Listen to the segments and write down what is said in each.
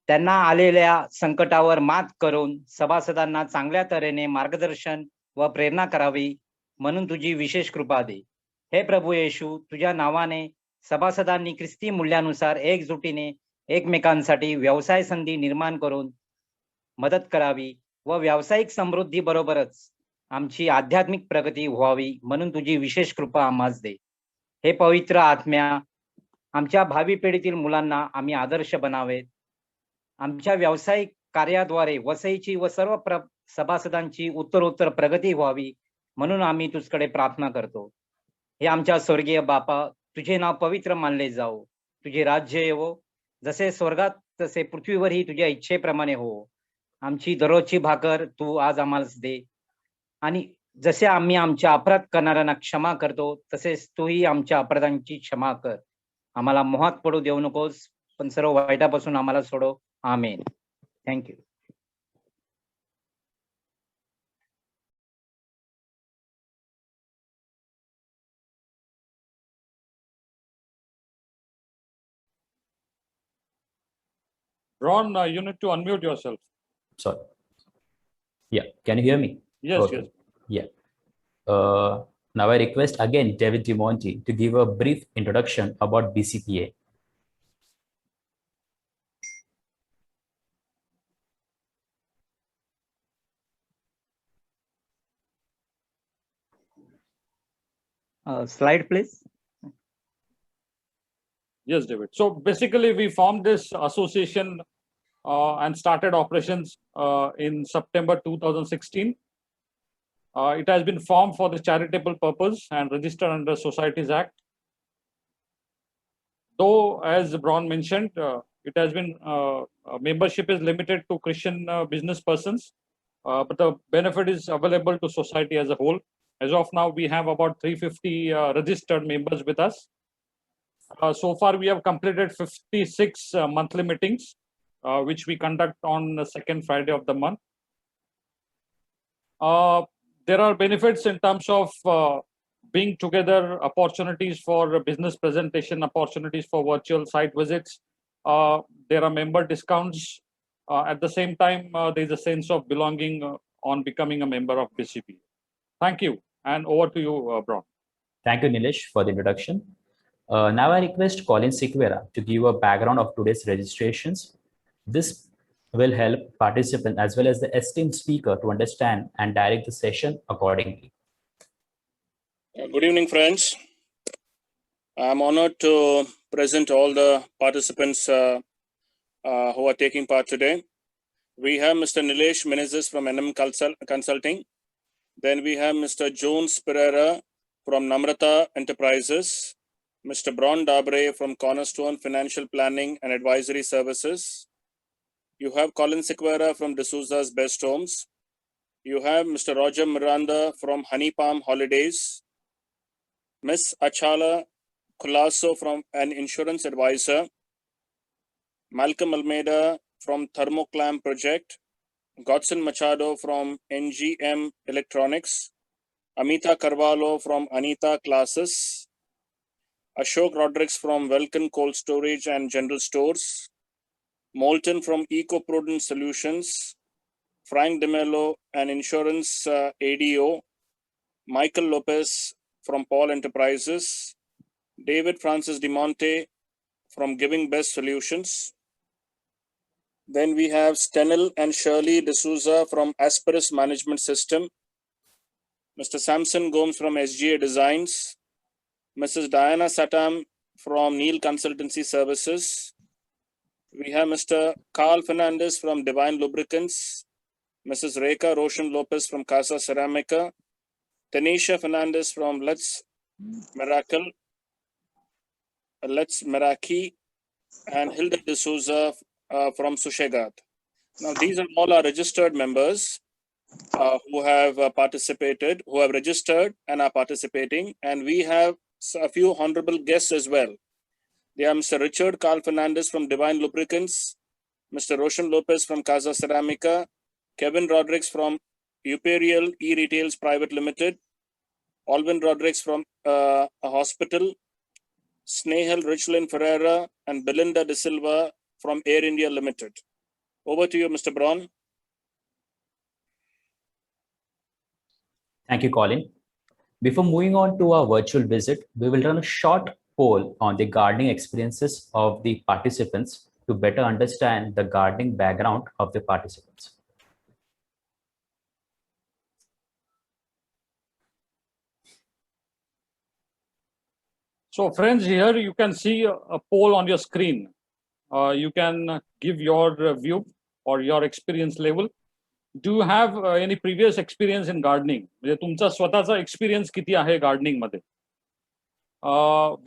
त्यांना आलेल्या संकटावर मात करून सभासदांना चांगल्या तऱ्हेने मार्गदर्शन व प्रेरणा करावी म्हणून तुझी विशेष कृपा दे. हे प्रभू येशू, तुझ्या नावाने सभासदांनी ख्रिस्ती मूल्यानुसार एकजुटीने एकमेकांसाठी व्यवसाय संधी निर्माण करून मदत करावी व व्यावसायिक समृद्धी बरोबरच आमची आध्यात्मिक प्रगती व्हावी म्हणून तुझी विशेष कृपा आम्हास दे. हे पवित्र आत्म्या, आमच्या भावी पिढीतील मुलांना आम्ही आदर्श बनावेत. आमच्या व्यावसायिक कार्याद्वारे वसईची व सर्व सभासदांची उत्तरोत्तर प्रगती व्हावी म्हणून आम्ही तुझकडे प्रार्थना करतो. हे आमच्या स्वर्गीय बापा, तुझे नाव पवित्र मानले जाओ. तुझे राज्य येवो, जसे स्वर्गात तसे पृथ्वीवरही तुझ्या इच्छेप्रमाणे हो. आमची दररोजची भाकर तू आज आम्हाला दे, आणि जसे आम्ही आमच्या अपराध करणाऱ्यांना क्षमा करतो तसेच तूही आमच्या अपराधांची क्षमा कर. आम्हाला मोहात पडू देऊ नकोस, पण सर्व वाईटापासून आम्हाला सोडव. आमेन. Thank you. Ron, you need to unmute yourself. Sorry. Yeah, can you hear me? Yes, Okay. yes. Yeah. Now I request again David DiMonti to give a brief introduction about BCPA. Slide, please. Yes, David. So basically, we formed this association and started operations in September 2016. It has been formed for the charitable purpose and registered under Societies Act. Though, as Braun mentioned, it has been membership is limited to Christian business persons, but the benefit is available to society as a whole. As of now, we have about 350 registered members with us. So far, we have completed 56 monthly meetings, which we conduct on the second Friday of the month. There are benefits in terms of being together, opportunities for business presentation, opportunities for virtual site visits. There are member discounts. At the same time, there is a sense of belonging on becoming a member of BCP. Thank you. And over to you, Braun. Thank you, Nilesh, for the introduction. Now I request Colin Sequeira to give a background of today's registrations. This will help participants as well as the esteemed speaker to understand and direct the session accordingly. Good evening, friends. I'm honored to present all the participants who are taking part today. We have Mr. Nilesh Menezes from NM Consulting. Then we have Mr. Jones Pereira from Namrata Enterprises, Mr. Braun Dabre from Cornerstone Financial Planning and Advisory Services. You have Colin Sequeira from D'Souza's Best Homes. You have Mr. Roger Miranda from Honey Palm Holidays. Ms. Achala Colasso from an insurance advisor. Malcolm Almeida from Thermoclam Project. Godson Machado from NGM Electronics. Amita Carvalho from Anita Classes. Ashok Rodriguez from Welcome Cold Storage and General Stores. Moulton from Eco Prudent Solutions. Frank DeMello, an insurance ADO. Michael Lopez from Paul Enterprises. David Francis DiMonte from Giving Best Solutions. Then we have Stenel and Shirley D'Souza from Asperis Management System. Mr. Samson Gomes from SGA Designs. Mrs. Diana Satam from Neil Consultancy Services. We have Mr. Carl Fernandez from Divine Lubricants. Mrs. Rekha Roshan Lopez from Casa Ceramica. Tanisha Fernandez from Let's Meraki, and Hilda D'Souza from Sushegat. Now, these are all our registered members who have participated, who have registered and are participating. And we have a few honorable guests as well. They are Mr. Richard Carl Fernandez from Divine Lubricants, Mr. Roshan Lopez from Casa Ceramica, Kevin Rodriguez from Uperial E-Retails Private Limited, Alvin Rodriguez from a hospital, Snehal Richlin Ferreira and Belinda De Silva from Air India Limited. Over to you, Mr. Braun. Thank you, Colin. Before moving on to our virtual visit, we will run a short poll on the gardening experiences of the participants to better understand the gardening background of the participants. So friends, here you can see a poll on your screen. You can give your view or your experience level. Do you have any previous experience in gardening? म्हणजे तुमचा स्वतःचा experience किती आहे gardening मध्ये?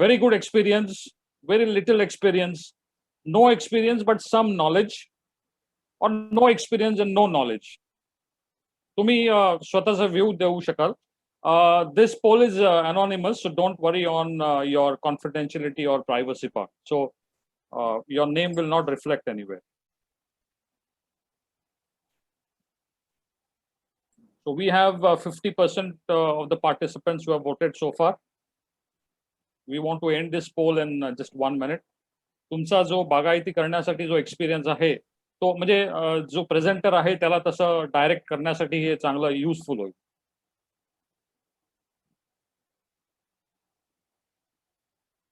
Very good experience, very little experience, no experience but some knowledge, or no experience and no knowledge. तुम्ही स्वतःचा view देऊ शकाल. This poll is anonymous, so don't worry on your confidentiality or privacy part. So your name will not reflect anywhere. So we have 50% of the participants who have voted so far. We want to end this poll in just 1 minute. तुमचा जो बागायती करण्यासाठी जो experience आहे तो म्हणजे जो presenter आहे त्याला तसं डायरेक्ट करण्यासाठी हे चांगलं युजफुल होईल.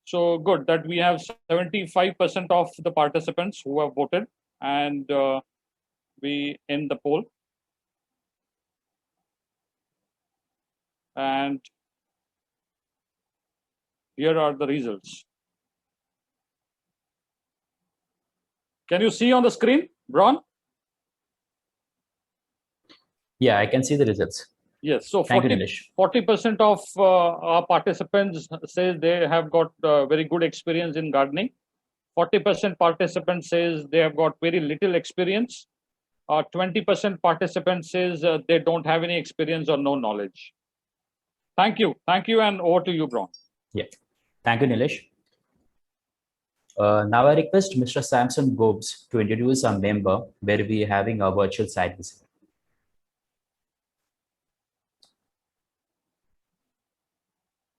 So good that we have 75% of the participants who have voted, and we end the poll. And here are the results. Can you see on the screen, Braun? Yeah, I can see the results. Yes. So Thank you, Nilesh. 40% of our participants say they have got very good experience in gardening. 40% participants says they have got very little experience. 20% participants says they don't have any experience or no knowledge. Thank you, and over to you, Braun. Yeah, thank you, Nilesh. Now I request Mr. Samson Gobes to introduce our member where we are having a virtual site visit.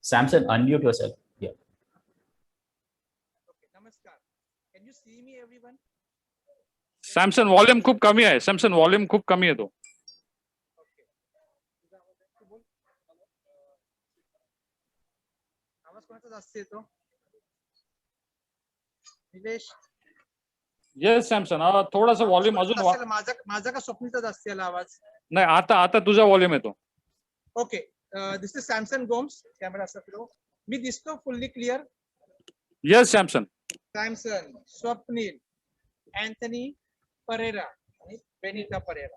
Samson, unmute yourself. Yeah. Okay, namaskar. Can you see me, everyone? Samson, volume खूप कमी आहे. Samson, volume खूप कमी आहे तो. Okay. आवाज कोणाचा जास्त येतो? निलेश. Yes, Samson. थोडासा volume अजून माझा का स्वप्नीचा जास्त याला आवाज? नाही, आता तुझा volume येतो. Okay. This is Samson Gomes. Camera असा फिरव. मी दिसतो fully clear? Yes, Samson. Samson, Swapnil, Anthony Pereira आणि बेनिटा परेरा.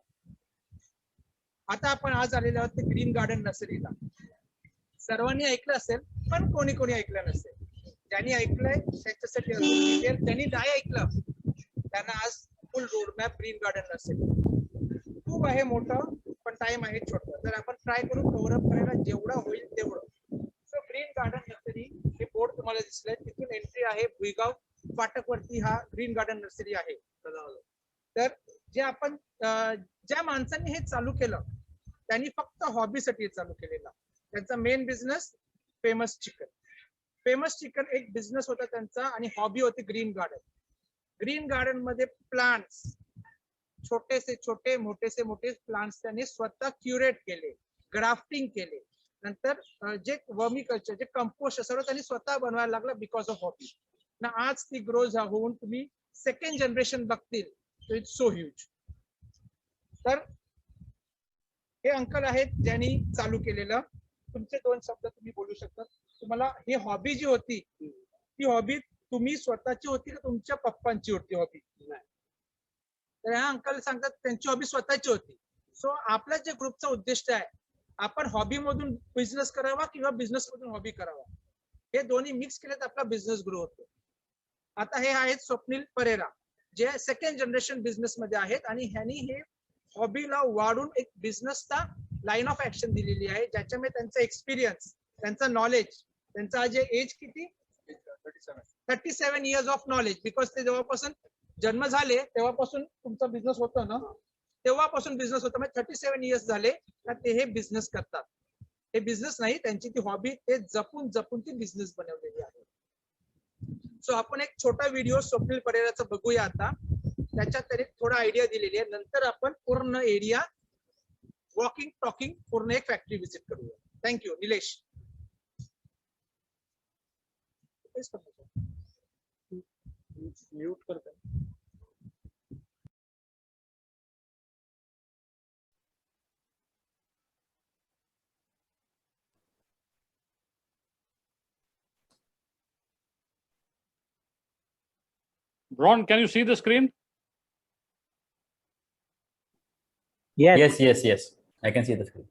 आता आपण आज आलेलो आहोत ते ग्रीन गार्डन नर्सरीला. सर्वांनी ऐकलं असेल पण कोणी ऐकलं नसेल. ज्यांनी ऐकलंय त्याच्यासाठी डिटेल, ज्यांनी नाही ऐकलं त्यांना आज फुल road map green garden nursery. खूप आहे मोठं पण टाइम आहे छोटं. तर आपण ट्राय करू कव्हर अप करायला जेवढं होईल तेवढं. सो ग्रीन गार्डन नर्सरी हे बोर्ड तुम्हाला दिसलंय, तिथून एंट्री आहे. भुईगाव फाटकवरती हा ग्रीन गार्डन नर्सरी आहे. तर जे आपण ज्या माणसांनी हे चालू केलं त्यांनी फक्त हॉबीसाठी चालू केलेला. त्यांचा main business famous chicken. Famous chicken एक बिझनेस होता त्यांचा आणि हॉबी होती ग्रीन गार्डन. ग्रीन गार्डन मध्ये प्लांट्स छोटेसे छोटे मोठेसे मोठे प्लांट्स त्यांनी स्वतः क्युरेट केले, ग्राफ्टिंग केले. नंतर जे वर्मी कल्चर जे कंपोस्ट सर्व त्यांनी स्वतः बनवायला लागला बिकॉज ऑफ हॉबी. ना आज ती ग्रोज होऊन तुम्ही सेकंड जनरेशन बघतील. So it's so huge. तर हे अंकल आहेत ज्यांनी चालू केलेलं. तुमचे दोन शब्द तुम्ही बोलू शकता. तुम्हाला ही हॉबी जी होती ती हॉबी तुम्ही स्वतःची होती का तुमच्या पप्पांची होती हॉबी? तर ह्या अंकल सांगतात त्यांची हॉबी स्वतःची होती. सो आपला जे ग्रुपचा उद्दिष्ट आहे आपण हॉबी मधून बिझनेस करावा किंवा बिझनेस मधून हॉबी करावा, हे दोन्ही मिक्स केले तर आपला बिझनेस ग्रो होतो. आता हे आहेत स्वप्नील परेरा जे सेकंड जनरेशन बिझनेस मध्ये आहेत आणि ह्यांनी हे हॉबीला वाढून एक बिझनेसचा लाईन ऑफ ऍक्शन दिलेली आहे, ज्याच्यामुळे त्यांचा एक्सपिरियन्स, त्यांचा नॉलेज, त्यांचा जे एज किती 37 इयर्स ऑफ नॉलेज. बिकॉज ते जेव्हापासून जन्म झाले तेव्हापासून तुमचा बिझनेस होता ना, तेव्हापासून बिझनेस होता. म्हणजे 37 इयर्स झाले तर ते हे बिझनेस करतात. हे बिझनेस नाही, त्यांची ती हॉबी ते जपून ती बिझनेस बनवलेली आहे. सो आपण एक छोटा व्हिडिओ स्वप्नील परेराचा बघूया आता. त्याच्यात एक थोडा आयडिया दिलेली आहे. नंतर आपण पूर्ण एरिया वॉकिंग टॉकिंग पूर्ण एक फॅक्टरी व्हिजिट करूया. थँक्यू. निलेश. म्यूट करतो. Ron, can you see the screen? Yes, yes, yes. I can see the screen.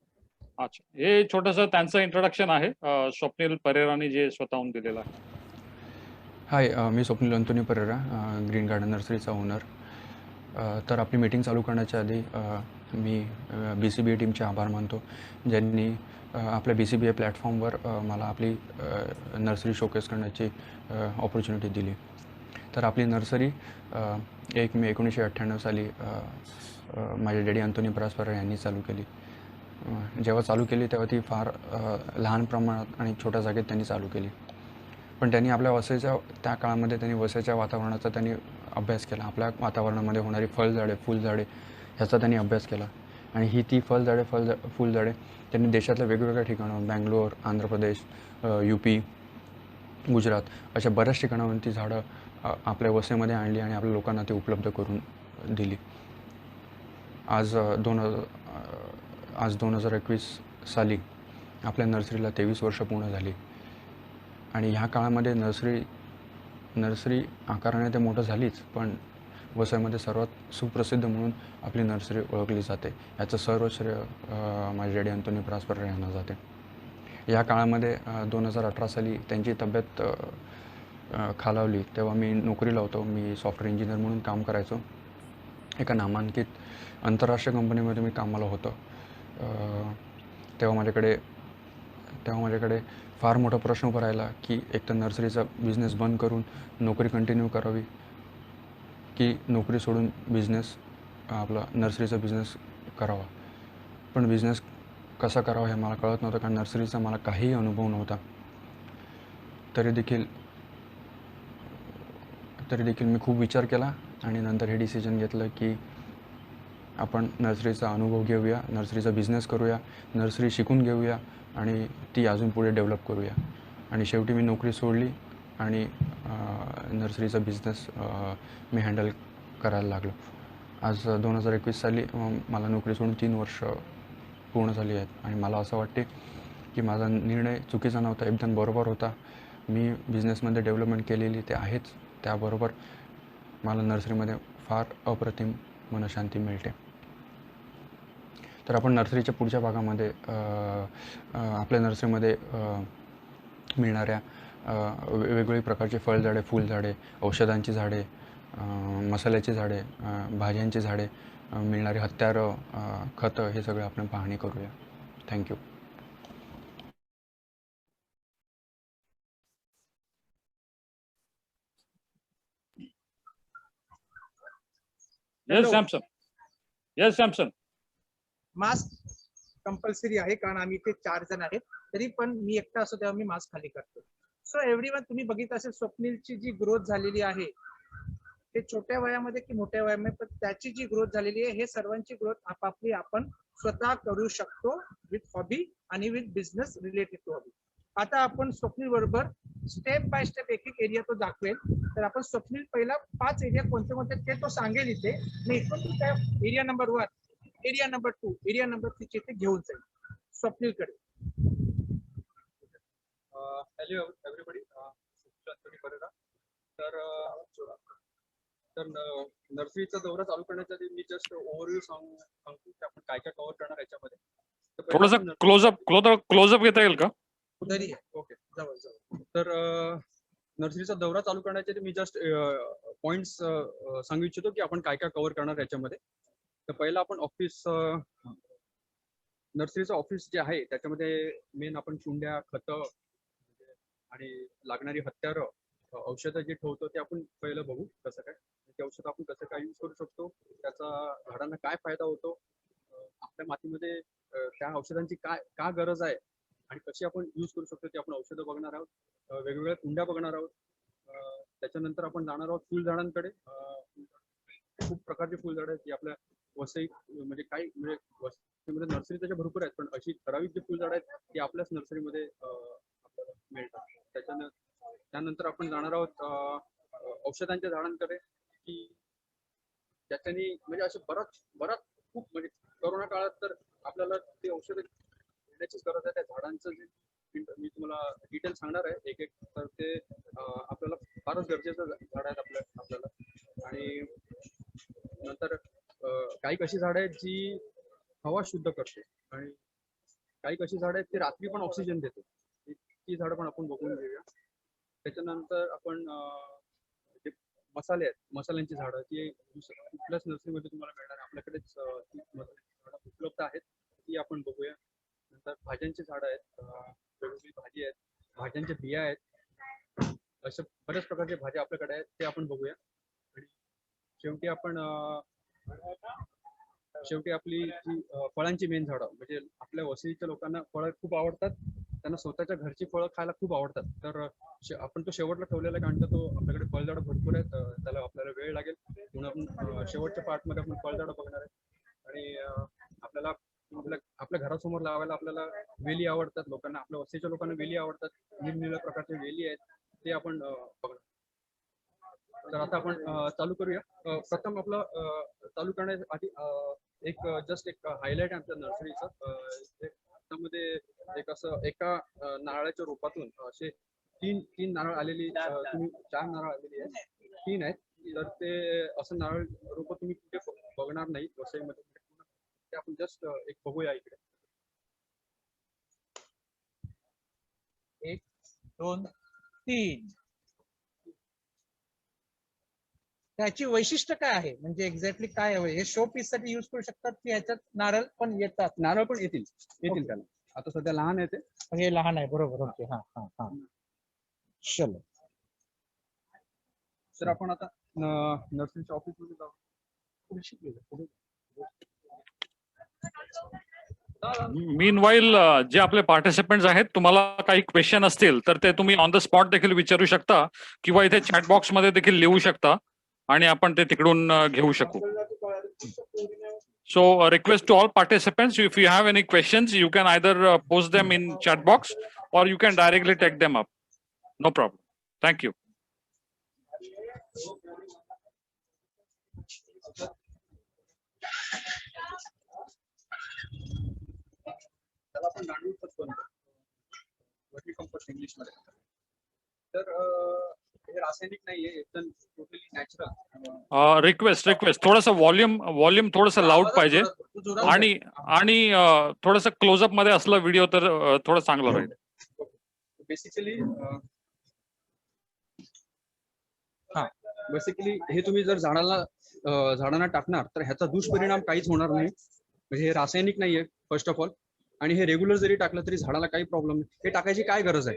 अच्छा, हे छोटंसं त्यांचं इंट्रोडक्शन आहे, स्वप्नील परेरांनी जे स्वतःहून दिलेलं आहे. हाय, मी स्वप्नील अंतोनी परेरा, ग्रीन गार्डन नर्सरीचा ओनर. तर आपली मीटिंग चालू करण्याच्या आधी मी BCBA टीमचे आभार मानतो, ज्यांनी आपल्या BCBA प्लॅटफॉर्मवर मला आपली नर्सरी शोकेस करण्याची ऑपॉर्च्युनिटी दिली. तर आपली नर्सरी 1 मे 1998 साली माझे डॅडी अंतोनी परास परेरा यांनी चालू केली. जेव्हा चालू केली तेव्हा ती फार लहान प्रमाणात आणि छोट्या जागेत त्यांनी चालू केली. पण त्यांनी आपल्या वसईच्या त्या काळामध्ये त्यांनी वसईच्या वातावरणाचा त्यांनी अभ्यास केला. आपल्या वातावरणामध्ये होणारी फळझाडे, फुलझाडे ह्याचा त्यांनी अभ्यास केला. आणि ही ती फळझाडे, फुलझाडे त्यांनी देशातल्या वेगवेगळ्या ठिकाणावर, बँगलोर, आंध्र प्रदेश, UP, गुजरात अशा बऱ्याच ठिकाणावरून ती झाडं आपल्या वसईमध्ये आणली आणि आपल्या लोकांना ती उपलब्ध करून दिली. आज 2021 साली आपल्या नर्सरीला 23 वर्ष पूर्ण झाली. आणि ह्या काळामध्ये नर्सरी आकाराने ते मोठं झालीच, पण वसईमध्ये सर्वात सुप्रसिद्ध म्हणून आपली नर्सरी ओळखली जाते. याचं सर्व श्रेय माझे डॅडी अंतोनी परास परेरा यांना जाते. या काळामध्ये 2018 साली त्यांची तब्येत खालावली, तेव्हा मी नोकरीला होतो. मी सॉफ्टवेअर इंजिनियर म्हणून काम करायचो. एका नामांकित आंतरराष्ट्रीय कंपनीमध्ये मी कामाला होतो. तेव्हा माझ्याकडे फार मोठा प्रश्न उभा राहिला की एक तर नर्सरीचा बिझनेस बंद करून नोकरी कंटिन्यू करावी की नोकरी सोडून आपला नर्सरीचा बिझनेस करावा. पण बिझनेस कसा करावा हे मला कळत नव्हतं, कारण नर्सरीचा मला काहीही अनुभव नव्हता. तरी देखील मी खूप विचार केला आणि नंतर हे डिसिजन घेतलं की आपण नर्सरीचा अनुभव घेऊया, नर्सरीचा बिझनेस करूया, नर्सरी शिकून घेऊया आणि ती अजून पुढे डेव्हलप करूया. आणि शेवटी मी नोकरी सोडली आणि नर्सरीचा बिझनेस मी हँडल करायला लागलो. आज 2021 साली मला नोकरी सोडून 3 वर्ष पूर्ण झाली आहेत आणि मला असं वाटते की माझा निर्णय चुकीचा नव्हता, एकदम बरोबर होता. मी बिझनेसमध्ये डेव्हलपमेंट केलेली ते आहेच, त्याबरोबर मला नर्सरीमध्ये फार अप्रतिम मनशांती मिळते. तर आपण नर्सरीच्या पुढच्या भागामध्ये आपल्या नर्सरीमध्ये मिळणाऱ्या वेगवेगळ्या प्रकारचे फळझाडे, फुलझाडे, औषधांची झाडे, मसाल्याची झाडे, भाज्यांची झाडे, मिळणारी हत्यारं, खतं हे सगळं आपण पाहणी करूया. Thank you. Yes, Samson. Yes, Samson. Mask compulsory आहे, कारण आम्ही इथे 4 जण आहेत. तरी पण मी एकटा असतो तेव्हा मी मास्क खाली करतो. सो एव्हरीवन, तुम्ही बघितलं असेल स्वप्नीलची जी ग्रोथ झालेली आहे, ते छोट्या वयामध्ये की मोठ्या वयामध्ये, पण त्याची जी ग्रोथ झालेली आहे, हे सर्वांची ग्रोथ आपापली आपण स्वतः करू शकतो विथ हॉबी आणि with business related to hobby. आता आपण स्वप्नील बरोबर स्टेप बाय स्टेप एक एरिया तो दाखवेल. तर आपण स्वप्नील पहिला 5 एरिया कोणते कोणते ते तो सांगेल इथे. मी इथून त्या area number 1, area number 2, area number 3 इथे घेऊन जाईल स्वप्नीलकडे. Hello everybody, Antony Pereira. तर नर्सरीचा दौरा चालू करण्याच्या आधी मी जस्ट ओव्हरव्ह्यू सांगतो की आपण काय काय कव्हर करणार याच्यामध्ये. थोडंसं क्लोजअप घेता येईल का? ओके, जवळ. तर नर्सरीचा दौरा चालू करण्याच्या आधी मी जस्ट पॉइंट्स सांगू इच्छितो की आपण काय काय कव्हर करणार याच्यामध्ये. तर पहिला आपण ऑफिस, नर्सरीचं ऑफिस जे आहे त्याच्यामध्ये मेन आपण कुंड्या, खतं आणि लागणारी हत्यारं, औषधं जे ठेवतो ते आपण पहिलं बघू कसं काय. ते औषध आपण कसं काय यूज करू शकतो, त्याचा झाडांना काय फायदा होतो, आपल्या मातीमध्ये त्या औषधांची का गरज आहे आणि कशी आपण यूज करू शकतो ते आपण औषधं बघणार आहोत. वेगवेगळ्या कुंड्या बघणार आहोत. त्याच्यानंतर आपण जाणार आहोत फुलझाडांकडे. खूप प्रकारचे फुलझाड आहेत जी आपल्या वसई म्हणजे काही म्हणजे वसईमध्ये नर्सरी त्याच्या भरपूर आहेत, पण अशी ठराविक जी फुलझाड आहेत ती आपल्याच नर्सरीमध्ये आपल्याला मिळतात. त्यानंतर आपण जाणार आहोत औषधांच्या झाडांकडे, की त्याच्यानी म्हणजे असं बराच खूप म्हणजे कोरोना काळात तर आपल्याला ते औषध घेण्याचीच गरज आहे. त्या झाडांचं जे मी तुम्हाला डिटेल सांगणार आहे एक तर ते आपल्याला फारच गरजेचं झाड आहेत आपल्याला. आणि नंतर काही कशी झाडं आहेत जी हवा शुद्ध करते आणि काही कशी झाडं आहेत ती रात्री पण ऑक्सिजन देते. ती झाडं पण आपण बघून घेऊया. त्याच्यानंतर आपण जे मसाले आहेत, मसाल्यांची झाडं ती कुठल्याच नर्सरीमध्ये तुम्हाला मिळणार आहे, आपल्याकडेच ती मसाल्यांची झाडं उपलब्ध आहेत, ती आपण बघूया. नंतर भाज्यांची झाडं आहेत, वेगवेगळी भाजी आहेत, भाज्यांच्या बिया आहेत, अशा बऱ्याच प्रकारच्या भाज्या आपल्याकडे आहेत ते आपण बघूया. आणि शेवटी आपली जी फळांची मेन झाडं म्हणजे आपल्या वसईच्या लोकांना फळं खूप आवडतात, त्यांना स्वतःच्या घरची फळं खायला खूप आवडतात. तर आपण तो शेवटला ठेवलेला आहे, कारण का तो आपल्याकडे फळझाडं भरपूर आहेत, त्याला आपल्याला वेळ लागेल म्हणून आपण शेवटच्या पार्टमध्ये आपण फळझाडं बघणार आहे. आणि आपल्याला आपल्या घरासमोर लावायला आपल्याला वेली आवडतात लोकांना, आपल्या वसईच्या लोकांना वेली आवडतात, निरनिराळ्या प्रकारच्या वेली आहेत ते आपण बघणार. तर आता आपण चालू करूया. प्रथम आपलं चालू करण्याआधी एक जस्ट एक हायलाइट आहे आमच्या नर्सरीचं. त्यामध्ये एक असं एका नारळाच्या रोपातून असे तीन नारळ आलेली, तुम्ही 4 नारळ आलेली आहेत, 3 आहेत. तर ते असं नारळ रोप तुम्ही कुठे बघणार नाही वसईमध्ये. ते आपण जस्ट एक बघूया इकडे. 1 2 3. त्याची वैशिष्ट्य काय आहे, म्हणजे एक्झॅक्टली काय आहे? हे शो पीस साठी युज करू शकतात की ह्याच्यात नारळ पण येतात? नारळ पण येतील त्याला. आता सध्या लहान आहे ते. हे लहान आहे, बरोबर. ओके, हा हा हा. चलो, तर आपण आता नर्सरीच्या ऑफिसमध्ये जाऊ. मीनवाईल जे आपले पार्टिसिपेंट्स आहेत, तुम्हाला काही क्वेश्चन असतील तर ते तुम्ही ऑन द स्पॉट देखील विचारू शकता किंवा इथे चॅट बॉक्स मध्ये देखील लिहू शकता आणि आपण ते तिकडून घेऊ शकू. So request to all participants, if you have any questions, you can either post them in chat box or you can directly take them up. No problem. Thank you. त्याला आपण गांडूळ खत बनवतो, वर्मी कंपोस्ट इंग्लिश मध्ये. तर हे रासायनिक नाहीये, एकदम टोटली नॅचरल. रिक्वेस्ट थोडंसं व्हॉल्यूम थोडंसं लाऊड पाहिजे आणि थोडंसं क्लोजअप मध्ये असलं व्हिडिओ तर थोडं चांगलं राहील. बेसिकली हे तुम्ही जर झाडांना टाकणार तर ह्याचा दुष्परिणाम काहीच होणार नाही. म्हणजे हे रासायनिक नाहीये फर्स्ट ऑफ ऑल, आणि हे रेग्युलर जरी टाकलं तरी झाडाला काही प्रॉब्लेम नाही. हे टाकायची काय गरज आहे,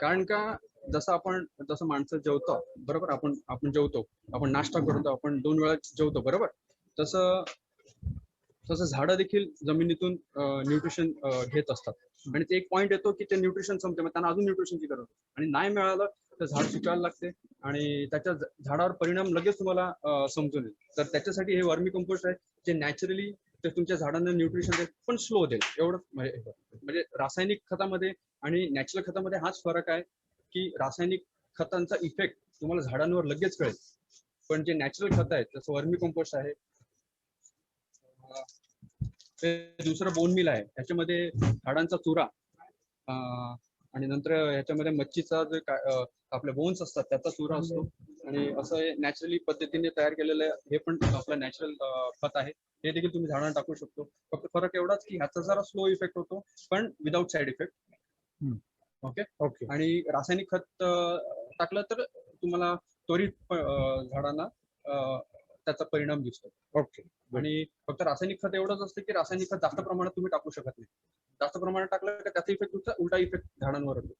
कारण का जसं माणसं जेवतो बरोबर, आपण जेवतो, आपण नाश्ता करतो, आपण 2 वेळा जेवतो बरोबर, तसं झाडं देखील जमिनीतून न्यूट्रिशन घेत असतात. आणि ते एक पॉईंट येतो की ते न्यूट्रिशन संपते, मग त्यांना अजून न्यूट्रिशनची गरज होते आणि नाही मिळालं तर झाड सुकायला लागते आणि त्याच्या झाडावर परिणाम लगेच तुम्हाला समजून येईल. तर त्याच्यासाठी हे वर्मी कंपोस्ट आहे जे नॅचरली ते तुमच्या झाडांना न्यूट्रिशन देईल, पण स्लो देईल. एवढं म्हणजे रासायनिक खतामध्ये आणि नॅचरल खतामध्ये हाच फरक आहे की रासायनिक खतांचा इफेक्ट तुम्हाला झाडांवर लगेच कळेल, पण जे नॅचरल खत आहे जसं वर्मी कंपोस्ट आहे, दुसरं बोन मिल आहे, त्याच्यामध्ये झाडांचा चुरा आणि नंतर ह्याच्यामध्ये मच्छीचा जे आपले बोन्स असतात त्याचा चुरा असतो. आणि असं नॅचरली पद्धतीने तयार केलेलं हे पण आपलं नॅचरल खत आहे, हे देखील तुम्ही झाडांना टाकू शकतो. फक्त फरक एवढाच की ह्याचा जरा स्लो इफेक्ट होतो पण विदाऊट साईड इफेक्ट. ओके. आणि रासायनिक खत टाकलं तर तुम्हाला त्वरित झाडांना त्याचा परिणाम दिसतो. ओके. आणि फक्त रासायनिक खत एवढंच असतं की रासायनिक खत जास्त प्रमाणात तुम्ही टाकू शकत नाही. जास्त प्रमाणात टाकलं तर त्याचा इफेक्ट तुमचा उलटा इफेक्ट झाडांवर होतो,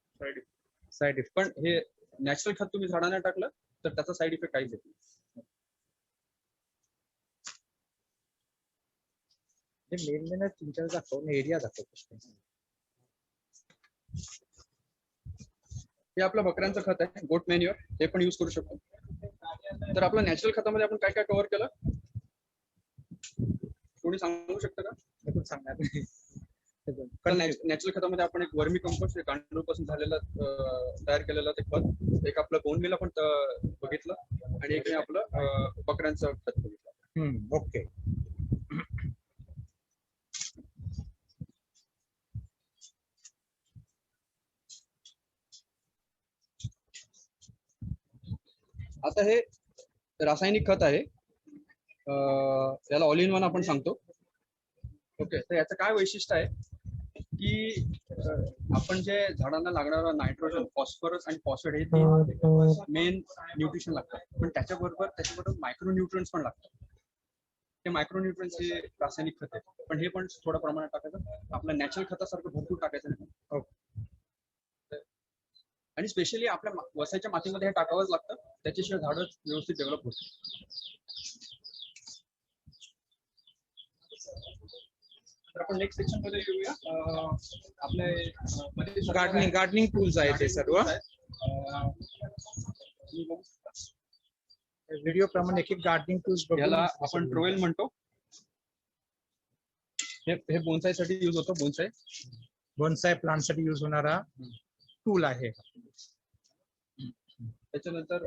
साईड इफेक्ट. पण हे नॅचरल खत तुम्ही झाडांना टाकलं तर त्याचा साईड इफेक्ट काहीच येत नाही. मेन तुमच्याकडे दाखवून एरिया दाखवतो. हे आपलं बकऱ्यांचं खत आहे, गोट मॅन्युअर, हे पण युज करू शकतो. तर आपलं नॅचरल खतामध्ये आपण काय काय कव्हर केलं, कोणी सांगू शकतं का? हे पण सांगणार नाही. नॅचरल खतामध्ये आपण एक वर्मी कंपोस्ट गांडूळपासून झालेला तयार केलेलं ते खत, एक आपलं बोन मील आपण बघितलं, आणि एक आपलं बकऱ्यांचं खत बघितलं. ओके. आता हे रासायनिक खत आहे, याला ऑल इन वन आपण सांगतो. ओके, तर याचं काय वैशिष्ट्य आहे की आपण जे झाडांना लागणारं नायट्रोजन, फॉस्फरस आणि फॉस्फेट हे मेन न्यूट्रिशन लागतात, पण त्याच्याबरोबर मायक्रो न्यूट्रिएंट्स पण लागतात. ते मायक्रो न्यूट्रिएंट्स हे रासायनिक खत आहे, पण हे पण थोड्या प्रमाणात टाकायचं. आपल्या नॅचरल खतासारखं भरपूर टाकायचं नाही. आणि स्पेशली आपल्या वसाच्या मातीमध्ये हे टाकावंच लागतं, त्याच्याशिवाय झाडं व्यवस्थित डेव्हलप होत. तर आपण नेक्स्ट सेक्शन मध्ये येऊया. आपले गार्डनिंग टूल्स आहेत ते सर्व. व्हिडिओ प्रमाणे एक गार्डनिंग टूल्स याला आपण ट्रोवेल म्हणतो. हे बोन्सायसाठी यूज होतो. बोन्साय प्लांट साठी युज होणारा टूल आहे. त्याच्यानंतर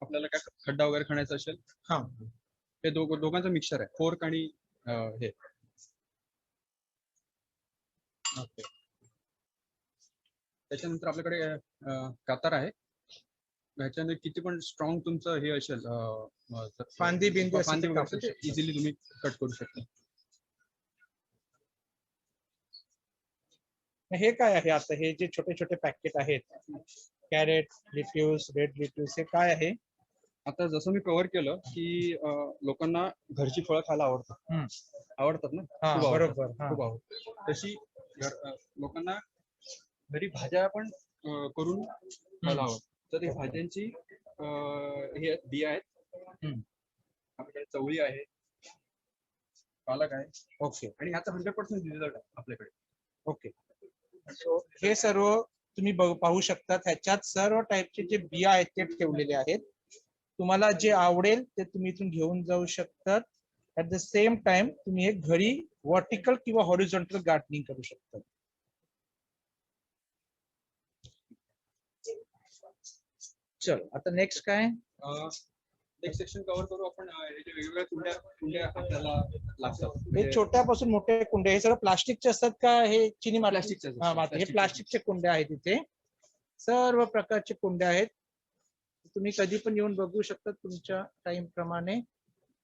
आपल्याला काय खड्डा वगैरे खणायचा असेल, हे दोघांचं मिक्सचर आहे, फोर्क आणि हे. त्याच्यानंतर आपल्याकडे कातर आहे. ह्याच्याने किती पण स्ट्रॉंग तुमचं हे असेल, फांदी बिंदू वगैरे इझिली तुम्ही कट करू शकता. हे काय आहे आता, हे जे छोटे छोटे पॅकेट आहेत, कॅरेट, लिट्यूस, रेड लिट्यूस, हे काय आहे? आता जसं मी कव्हर केलं की लोकांना घरची फळं खायला आवडतात ना, बरोबर. खूप आवडतं. तशी लोकांना घरी भाज्या पण करून खायला आवडतं. तर त्या भाज्यांची हे बिया आहेत. आपल्याकडे चवळी आहे, पालक आहे. ओके. आणि ह्याचा 100% रिझल्ट आहे आपल्याकडे. ओके. हे सर्व तुम्ही पाहू शकता. ह्याच्यात सर्व टाईपचे जे बिया आहेत ते ठेवलेले आहेत. तुम्हाला जे आवडेल ते तुम्ही इथून घेऊन जाऊ शकतात. ऍट द सेम टाइम तुम्ही हे घरी व्हर्टिकल किंवा हॉरिझॉन्टल गार्डनिंग करू शकता. चल, आता नेक्स्ट काय? नेक्स्ट सेक्शन कव्हर करू आपण. वेगवेगळ्या कुंड्या आपल्याला लागतात. हे छोट्यापासून मोठे कुंडे, हे सर्व प्लास्टिकचे असतात का? हे चिनी प्लास्टिकचे. हे प्लास्टिकचे कुंडे आहेत. इथे सर्व प्रकारचे कुंडे आहेत. तुम्ही कधी पण येऊन बघू शकता तुमच्या टाइम प्रमाणे.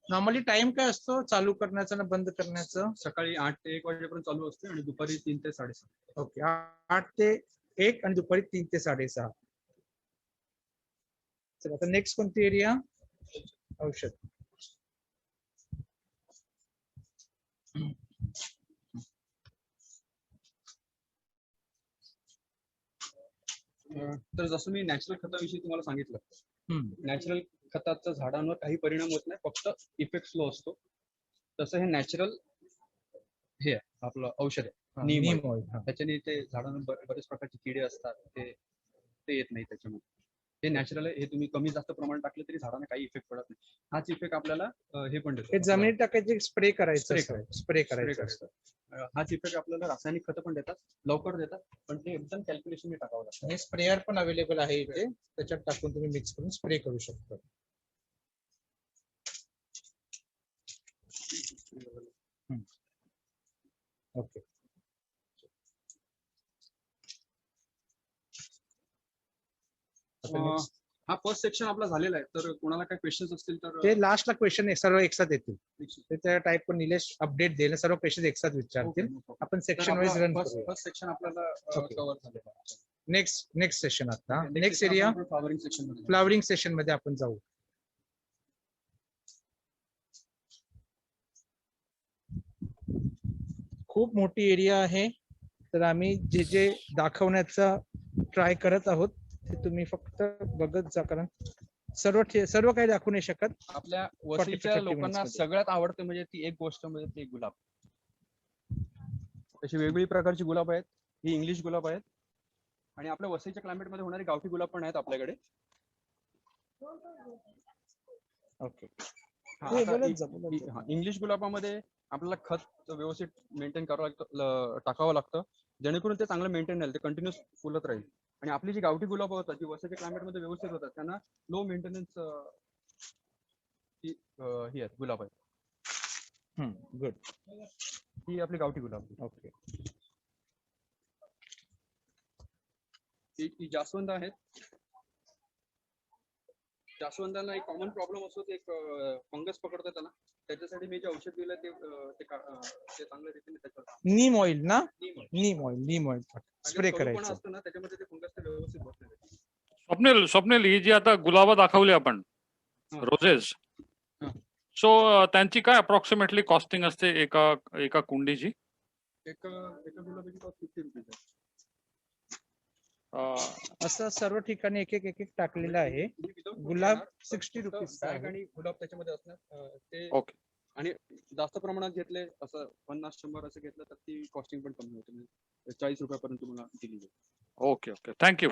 नॉर्मली टाइम काय असतो चालू करण्याचा आणि बंद करण्याचं? सकाळी 8 ते 1 वाजेपर्यंत चालू असते आणि दुपारी 3 ते 6:30. ओके. 8 ते 1 आणि दुपारी 3 ते 6:30. चला, आता नेक्स्ट कोणती एरिया? औषध. तर जसं मी नॅचरल खताविषयी तुम्हाला सांगितलं, नॅचरल खताचा झाडांवर काही परिणाम होत नाही, फक्त इफेक्ट स्लो असतो. तसं हे नॅचरल हे आपलं औषध आहे, नीम ऑइल. त्याच्याने ते झाडांवर बरेच प्रकारचे किडे असतात, ते येत नाही त्याच्यामध्ये. हे नॅचरल आहे. हे तुम्ही कमी जास्त प्रमाणात टाकले तरी झाडांना काही इफेक्ट पडत नाही. हाच इफेक्ट आपल्याला हे पण देतो. हे जमिनीत टाकायचे, स्प्रे करायचं. हाच इफेक्ट आपल्याला रासायनिक खतं पण देतात, लवकर देतात, पण ते एकदम कॅल्क्युलेशन टाकावं लागतं. हे स्प्रेअर पण अवेलेबल आहे इथे, त्याच्यात टाकून तुम्ही मिक्स करून स्प्रे करू शकता. ओके. हा फर्स्ट सेक्शन आपला झालेला आहे. तर कोणाला काही क्वेश्चन्स असतील तर ते लास्टला क्वेश्चन सर्व एकसाथ येतील. ते त्या टाइप पण निलेश अपडेट देईल, सर्व क्वेश्चन एकसाथ विचारतील. आपण सेक्शन वाईज रन करू. फर्स्ट सेक्शन आपल्याला कव्हर झालेलं आहे. नेक्स्ट सेशन आता. नेक्स्ट एरिया फ्लॉवरिंग सेक्शन मध्ये. फ्लॉवरिंग सेशन मध्ये आपण जाऊ. खूप मोठी एरिया आहे. तर आम्ही जे जे दाखवण्याचा ट्राय करत आहोत ते तुम्ही फक्त बघत जा, कारण सर्व काही दाखवू नाही शकत. आपल्या वसईच्या लोकांना सगळ्यात आवडते म्हणजे ती एक गोष्ट म्हणजे ते गुलाब. तशी वेगवेगळी प्रकारची गुलाब आहेत. ही इंग्लिश गुलाब आहेत आणि आपल्या वसईच्या क्लायमेट मध्ये होणारे गावठी गुलाब पण आहेत आपल्याकडे. ओके. इंग्लिश गुलाबामध्ये आपल्याला खत व्यवस्थित मेंटेन करावं लागतं, टाकावं लागतं, जेणेकरून ते चांगलं मेंटेन राहील, ते कंटिन्युअस फुलत राहील. आणि आपली जी गावठी गुलाब होतात जी वसईच्या क्लायमेट मध्ये व्यवस्थित होतात त्यांना लो मेंटेनन्स ही आहेत गुलाब आहेत. गुड. ही आपली गावठी गुलाब. ओके. ही जास्वंद आहेत. जास्वंदाला एक कॉमन प्रॉब्लेम असतो, एक फंगस पकडतो त्याला. त्याच्यासाठी मी जे औषध दिलं ते चांगल्या रीतीने त्याच्यावर नीम ऑइल ना, नीम ऑइल नीम ऑइल स्प्रे करायचं. असतं ना त्याच्यामध्ये ते फंगस व्यवस्थित बसले. स्वप्नील ही जी आता गुलाबं दाखवली आपण हा. रोजेस, हा. सो त्यांची काय अप्रॉक्सिमेटली कॉस्टिंग असते एका कुंडीची? एका गुलाबाची कॉस्ट 50 रुपीज आहे. असं सर्व ठिकाणी एक एक टाकलेलं आहे. गुलाब 60 रुपीज बॅग आणि गुलाब त्याच्यामध्ये असणार ते. ओके. आणि जास्त प्रमाणात घेतले असं 50-100 असं घेतलं तर ती कॉस्टिंग पण कमी होते, म्हणजे 40 रुपयापर्यंत तुम्हाला दिली जाईल. ओके. थँक्यू.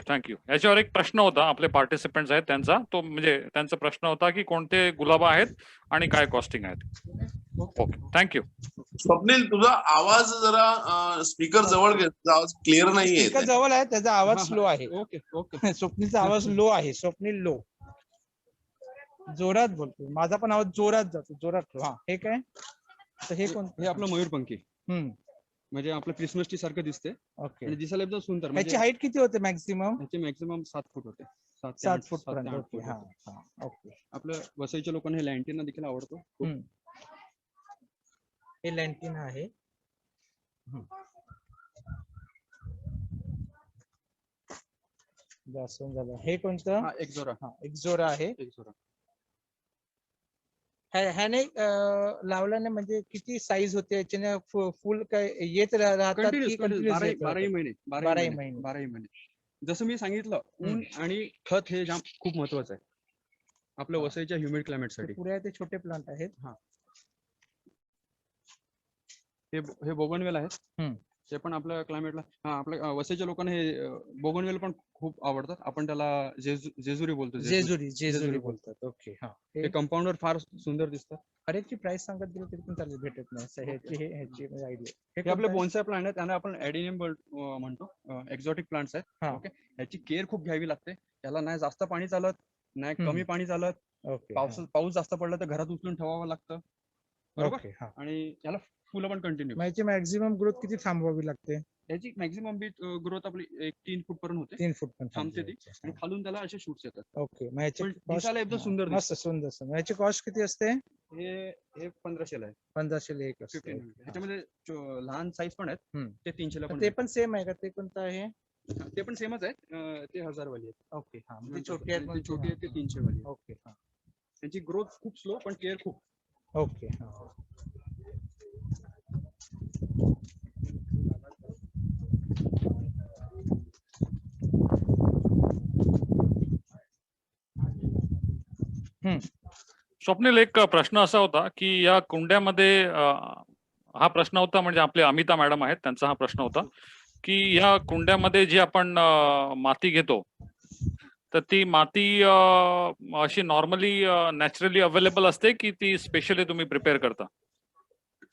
याच्यावर एक प्रश्न होता, आपले पार्टिसिपेंट्स आहेत त्यांचा, तो म्हणजे त्यांचा प्रश्न होता की कोणते गुलाब आहेत आणि काय कॉस्टिंग आहेत. Okay, thank you. स्वप्नील, तुझा आवाज जरा स्पीकर जवळ घे, तुझा आवाज क्लिअर नाहीये. स्पीकर जवळ आहे, त्याचा आवाज स्लो आहे. ओके. स्वप्नीलचा आवाज लो आहे. स्वप्नील लो. जोरात बोलतो, माझा पण आवाज जोरात जातो. जोरात ठेव. हा, हे काय? तर हे कोण? हे आपलं मयूरपंखी. म्हणजे आपलं क्रिसमस ट्री सारखं दिसते. ओके. आणि दिसायला एकदम सुंदर. याची हाईट किती होते मॅक्सिमम? याची मॅक्सिमम 7 फूट होते. 7 फूट पर्यंत. ओके. हा. ओके. आपल्या वसईच्या लोकांना हे लँटिना देखील आवडतो. हे लँटिना आहे. जास्वंद झालं. हे कोणतं? एक्झोरा. एक्झोरा आहे. एक्झोरा. ह्याने लावल्याने म्हणजे किती साईज होते याच्याने? फुल काय येत राहतात की कंटिन्युअस? 12 महिने. जसं मी सांगितलं, ऊन आणि खत हे खूप महत्वाचं आहे आपल्या वसईच्या ह्युमिड क्लायमेट साठी. पुढे ते छोटे प्लांट आहेत. हे बोगनवेल आहेत. ते पण आपल्या क्लायमेटला, आपल्या वसईच्या लोकांना हे बोगनवेल पण खूप आवडतात. आपण त्याला जेजुरी बोलतो. जेजुरी बोलतात. ओके. हे कंपाऊंडवर फार सुंदर दिसतात. हरेकची प्राइस सांगत गेली तरी पण चालेल, भेटत नाही. ह्याची आयडिया. हे आपले बोन्साय प्लांट आहेत, त्यांना आपण ॲडिनियम म्हणतो. एक्झॉटिक प्लांट्स आहेत. ओके. ह्याची केअर खूप घ्यावी लागते. याला नाही जास्त पाणी चालत, नाही कमी पाणी चालत. पाऊस जास्त पडला तर घरात उचलून ठेवावं लागतं. बरोबर. आणि याला फुलं पण कंटिन्यू. याची मॅक्झिमम ग्रोथ किती थांबवावी लागते? याची मॅक्झिमम ग्रोथ आपली 3 फूट पर्यंत होते. 3 फूट पण थांबते ती. आणि खालून त्याला असे शूट्स येतात. ओके. दिसायला एकदम सुंदर मस्त सुंदर. याची कॉस्ट किती असते? हे 1500 ला आहे. 1500 ला एक असते. ह्याच्यामध्ये लहान साईज पण आहेत. ते 300 ला पण. ते पण सेम आहे का? ते कोणतं आहे? ते पण सेमच आहे. ते 1000 वाली आहे. ओके. छोटी आहे ते 300 वाली. ओके. त्यांची ग्रोथ खूप स्लो पण केअर खूप. ओके. स्वप्नील, एक प्रश्न असा होता की या कुंड्यामध्ये, हा प्रश्न होता म्हणजे आपले अमिता मॅडम आहेत, त्यांचा हा प्रश्न होता की या कुंड्यामध्ये जी आपण माती घेतो तर ती माती अशी नॉर्मली नॅचरली अवेलेबल असते की ती स्पेशली तुम्ही प्रिपेअर करता?